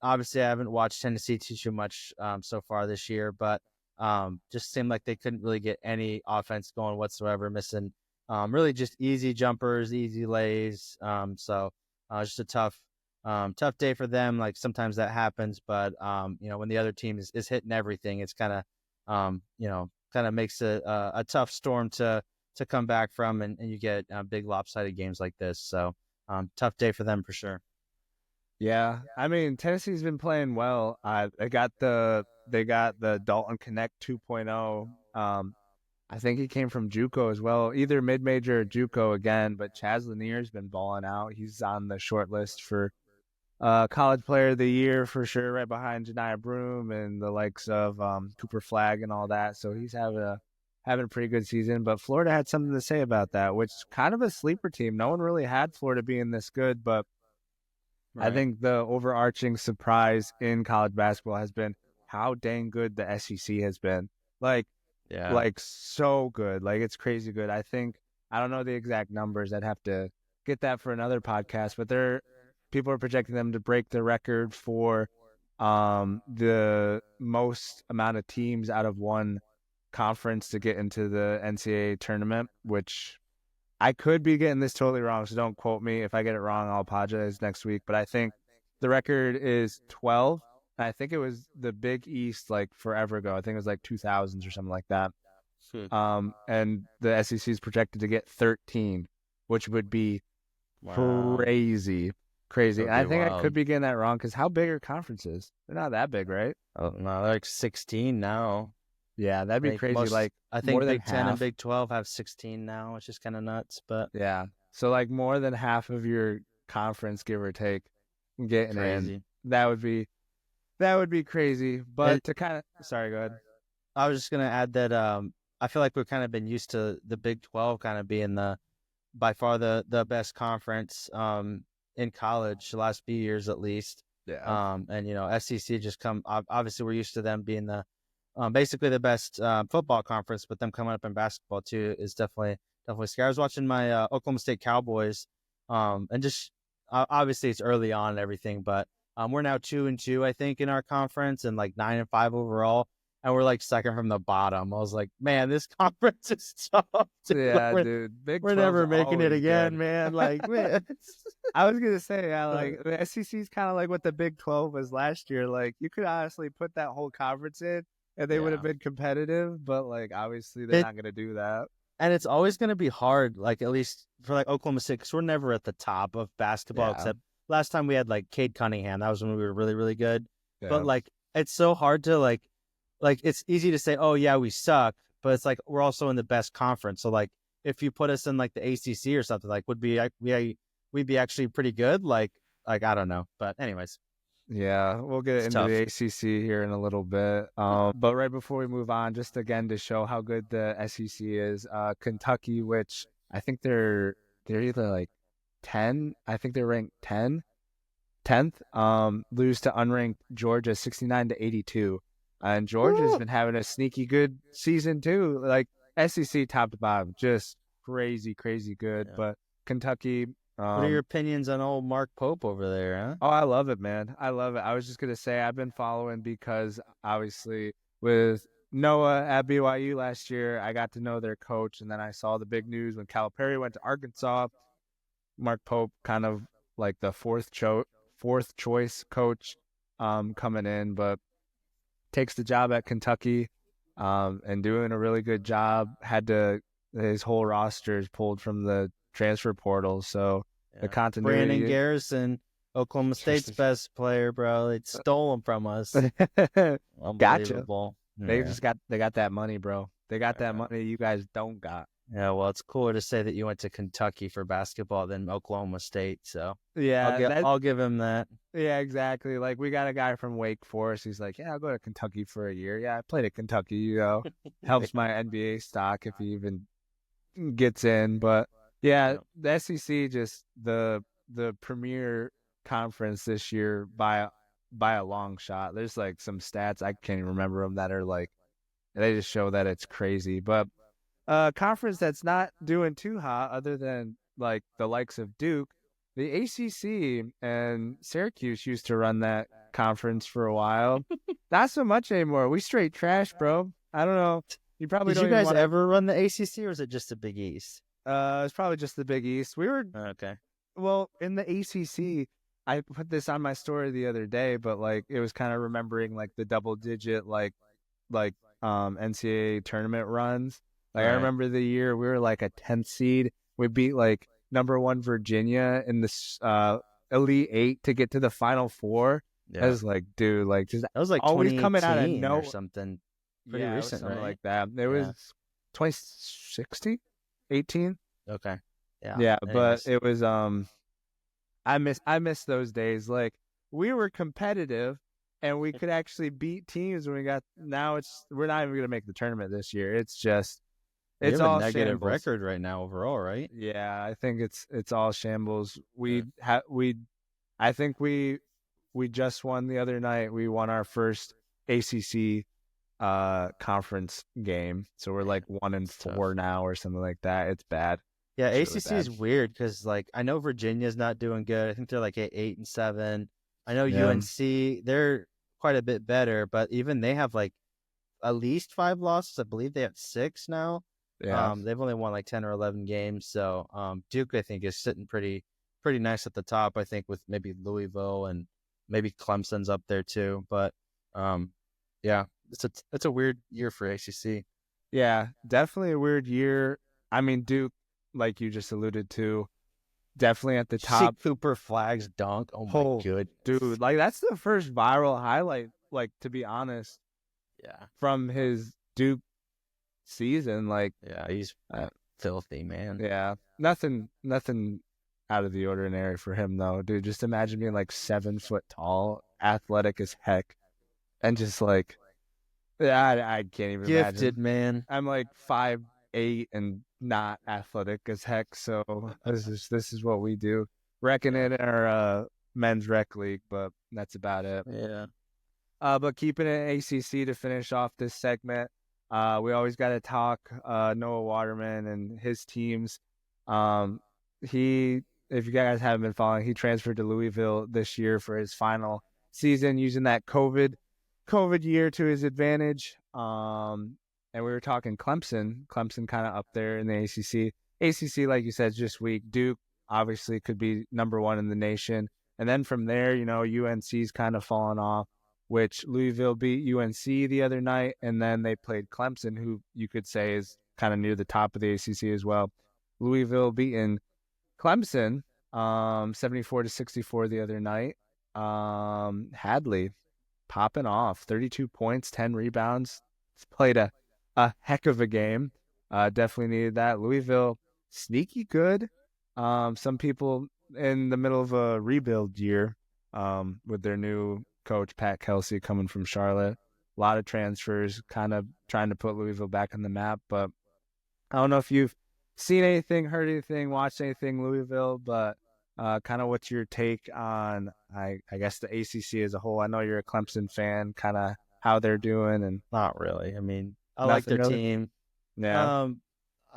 Obviously I haven't watched Tennessee too much so far this year, but just seemed like they couldn't really get any offense going whatsoever, missing really just easy jumpers, easy lays. So just a tough day for them. Like sometimes that happens, but when the other team is hitting everything, it's kind of kind of makes a tough storm to come back from, and you get big lopsided games like this. So tough day for them for sure. Yeah, I mean Tennessee's been playing well. They got the Dalton Connect 2.0. I think he came from JUCO as well, either mid-major or JUCO again. But Chaz Lanier's been balling out. He's on the short list for College Player of the Year for sure, right behind Janiah Broome and the likes of Cooper Flagg and all that. So he's having a pretty good season. But Florida had something to say about that, which is kind of a sleeper team. No one really had Florida being this good, but right. I think the overarching surprise in college basketball has been how dang good the SEC has been. Like so good. Like it's crazy good. I don't know the exact numbers. I'd have to get that for another podcast, but people are projecting them to break the record for the most amount of teams out of one conference to get into the NCAA tournament, which I could be getting this totally wrong, so don't quote me. If I get it wrong, I'll apologize next week. But I think the record is 12. I think it was the Big East like forever ago. I think it was like 2000s or something like that. And the SEC is projected to get 13, which would be crazy. And I think I could be getting that wrong because how big are conferences? They're not that big, right? Oh, no, they're like 16 now. Yeah, that'd be crazy. I think Big 10 and Big 12 have 16 now. It's just kind of nuts, but yeah. So like more than half of your conference, give or take, getting crazy. In. That would be crazy. But to kind of sorry, go ahead. I was just gonna add that I feel like we've kind of been used to the Big 12 kind of being by far the best conference in college the last few years at least. Yeah. And SEC just obviously we're used to them being basically the best football conference, but them coming up in basketball too is definitely scary. I was watching my Oklahoma State Cowboys, and just obviously it's early on and everything, but we're now 2-2, I think, in our conference, and like 9-5 overall, and we're like second from the bottom. I was like, man, this conference is tough. Dude. Yeah, dude. We're never making it again, good. Man. Like, man. I was gonna say, like the SEC is kind of like what the Big 12 was last year. Like, you could honestly put that whole conference in, and they would have been competitive, but like obviously they're not going to do that. And it's always going to be hard, like at least for like Oklahoma State, because we're never at the top of basketball. Except last time we had like Cade Cunningham. That was when we were really, really good. Yeah. But like it's so hard to like it's easy to say, oh yeah, we suck, but it's like we're also in the best conference. So like if you put us in like the ACC or something, like we'd be actually pretty good. Like I don't know, but anyways. Yeah, we'll get into the ACC here in a little bit. But right before we move on, just again to show how good the SEC is, Kentucky, which I think they're either like 10. I think they're ranked 10th. Lose to unranked Georgia 69-82. And Georgia's been having a sneaky good season too. Like SEC top to bottom, just crazy good. Yeah. But Kentucky. What are your opinions on old Mark Pope over there, huh? Oh, I love it, man. I love it. I was just going to say I've been following because obviously with Noah at BYU last year, I got to know their coach, and then I saw the big news when Calipari went to Arkansas. Mark Pope kind of like the fourth choice coach coming in, but takes the job at Kentucky and doing a really good job. His whole roster is pulled from the transfer portal, so the continuity. Brandon Garrison, Oklahoma State's best player, bro. They stole him from us. Gotcha. They got that money, bro. They got that money you guys don't got. Yeah, well, it's cooler to say that you went to Kentucky for basketball than Oklahoma State. So yeah, I'll give him that. Yeah, exactly. Like we got a guy from Wake Forest. He's like, yeah, I'll go to Kentucky for a year. Yeah, I played at Kentucky. Helps my NBA stock if he even gets in. But yeah, Yeah. the SEC just the premier conference this year by a long shot. There's like some stats I can't even remember them that are like they just show that it's crazy. But conference that's not doing too hot, other than like the likes of Duke, the ACC and Syracuse used to run that conference for a while. Not so much anymore. We straight trash, bro. I don't know. You probably Did don't you even guys want to. ever run the ACC, or was it just the Big East? It's probably just the Big East. We were Okay. well in the ACC. I put this on my story the other day, but like it was kind of remembering like the double digit like NCAA tournament runs. Like I Right. remember the year we were like a 10th seed. We beat like #1 Virginia in this Elite Eight to get to the Final Four. I Yeah. was like, dude, like just That was like always coming out of 2018 or no. something. Pretty Yeah, it was recent, something right? like that. It Yeah. was 2016, 18. Okay. Yeah. Yeah, but Anyways. it was I miss those days. Like we were competitive and we could actually beat teams when we got now we're not even gonna make the tournament this year. You It's have a all negative shambles. record right now overall, right? Yeah, I think it's all shambles. Yeah. I think we just won the other night. We won our first ACC conference game. So we're like Man, one and it's tough. four now or something like that. It's bad. Yeah, It's really ACC bad. is weird because like I know Virginia's not doing good. I think they're like 8-7. I know Yeah. UNC, they're quite a bit better, but even they have like at least 5 losses. I believe they have 6 now. Yeah. They've only won like 10 or 11 games. So Duke, I think, is sitting pretty nice at the top. I think with maybe Louisville and maybe Clemson's up there too. But yeah, it's a weird year for ACC. Yeah, definitely a weird year. I mean, Duke, like you just alluded to, definitely at the Did you see top. Cooper Flag's dunk? Oh my Oh, goodness. dude, like that's the first viral highlight, like to be honest, Yeah. from his Duke season. Like, Yeah, he's uh, filthy, man. yeah, nothing out of the ordinary for him though, dude. Just imagine being like 7 foot tall, athletic as heck, and just like, yeah, I can't even Gifted, imagine. man. I'm like 5'8" and not athletic as heck. So this is what we do. Wrecking Yeah. it in our men's rec league, but that's about it. Yeah. But keeping it ACC to finish off this segment. We always got to talk Noah Waterman and his teams. Um, he, if you guys haven't been following, he transferred to Louisville this year for his final season, using that COVID year to his advantage. And we were talking Clemson kind of up there in the ACC. ACC, like you said, is just weak. Duke obviously could be #1 in the nation. And then from there, UNC's kind of fallen off, which Louisville beat UNC the other night. And then they played Clemson, who you could say is kind of near the top of the ACC as well. Louisville beating Clemson 74-64 the other night. Hadley popping off 32 points, 10 rebounds. Played a heck of a game. Definitely needed that. Louisville, sneaky good. Some people in the middle of a rebuild year with their new coach, Pat Kelsey, coming from Charlotte. A lot of transfers, kind of trying to put Louisville back on the map. But I don't know if you've seen anything, heard anything, watched anything Louisville, but kind of what's your take on, I guess, the ACC as a whole? I know you're a Clemson fan, kind of how they're doing and Not really. I mean, I like nothing their really. team. Yeah. Um,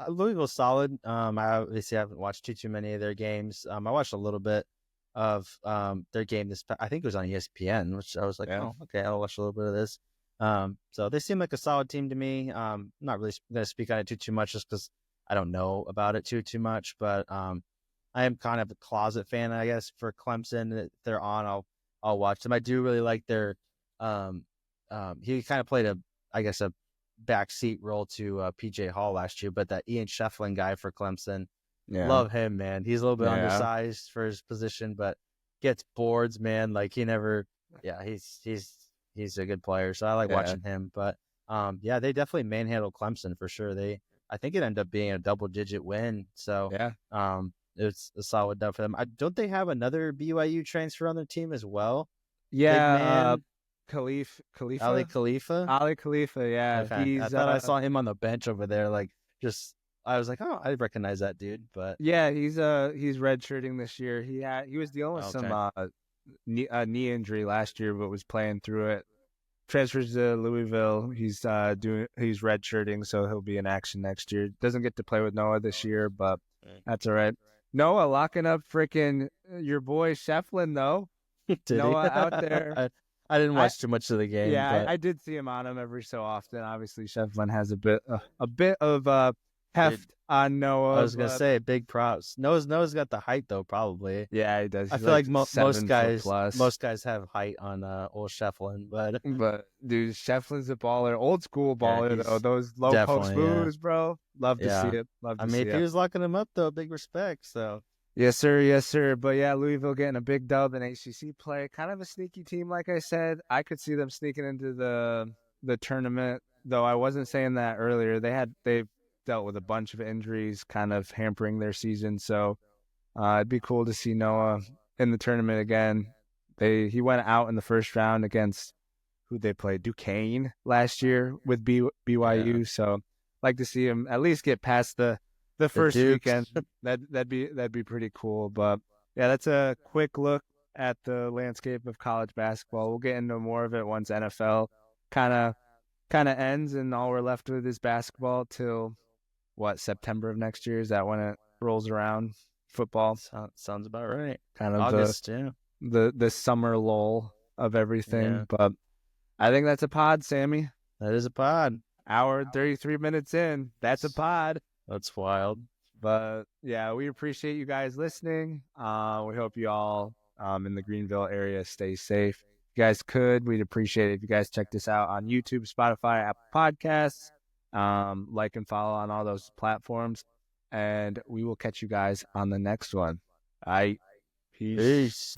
Louisville's solid. I obviously haven't watched too many of their games. I watched a little bit of their game I think it was on ESPN, which I was like, Yeah. oh, okay, I'll watch a little bit of this. So they seem like a solid team to me. Not really going to speak on it too much just because I don't know about it too much, but I am kind of a closet fan, I guess, for Clemson. If they're on, I'll watch them. I do really like their he kind of played I guess a backseat role to PJ Hall last year, but that Ian Shefflin guy for Clemson, Yeah. love him, man. He's a little bit Yeah. undersized for his position, but gets boards, man. Like he never, yeah, he's a good player, so I like Yeah. watching him. But yeah, they definitely manhandled Clemson for sure. I think it ended up being a double-digit win, so Yeah. it's a solid dub for them. Don't they have another BYU transfer on their team as well? Big Yeah. man, Ali Khalifa. Khalifa. Ali Khalifa. Yeah. Okay, I He's thought I saw him on the bench over there, like just I was like, oh, I recognize that dude. But yeah, he's redshirting this year. He was dealing with okay, some knee injury last year, but was playing through it. Transfers to Louisville. He's redshirting, so he'll be in action next year. Doesn't get to play with Noah this year, but that's all right. Noah locking up freaking your boy Shefflin though. did he? Noah out there. I didn't watch too much of the game, Yeah, but I did see him on him every so often. Obviously, Shefflin has a bit of heft dude, on Noah. I was gonna say big props. Noah's got the height though, probably. Yeah, he does. I He's feel like 7 foot plus. most guys have height on old Shefflin, but dude, Shefflin's a baller, old school yeah, baller though. Those low post moves, bro. Love to see it. Love to see if it. he was locking him up though, big respect. So yes, sir. Yes, sir. But yeah, Louisville getting a big dub in ACC play. Kind of a sneaky team, like I said. I could see them sneaking into the tournament, though. I wasn't saying that earlier. They've dealt with a bunch of injuries, kind of hampering their season. So it'd be cool to see Noah in the tournament again. He went out in the first round against who they played, Duquesne last year with BYU. Yeah. So like to see him at least get past the first weekend. That'd be pretty cool. But yeah, that's a quick look at the landscape of college basketball. We'll get into more of it once NFL kind of ends, and all we're left with is basketball till September of next year. Is that when it rolls around? Football sounds about right. Kind of August, the summer lull of everything. Yeah. But I think that's a pod, Sammy. That is a pod. Hour 33 minutes in. That's a pod. That's wild. But yeah, we appreciate you guys listening. We hope you all in the Greenville area stay safe. If you guys could, we'd appreciate it if you guys check this out on YouTube, Spotify, Apple Podcasts. Like and follow on all those platforms. And we will catch you guys on the next one. All right. Peace.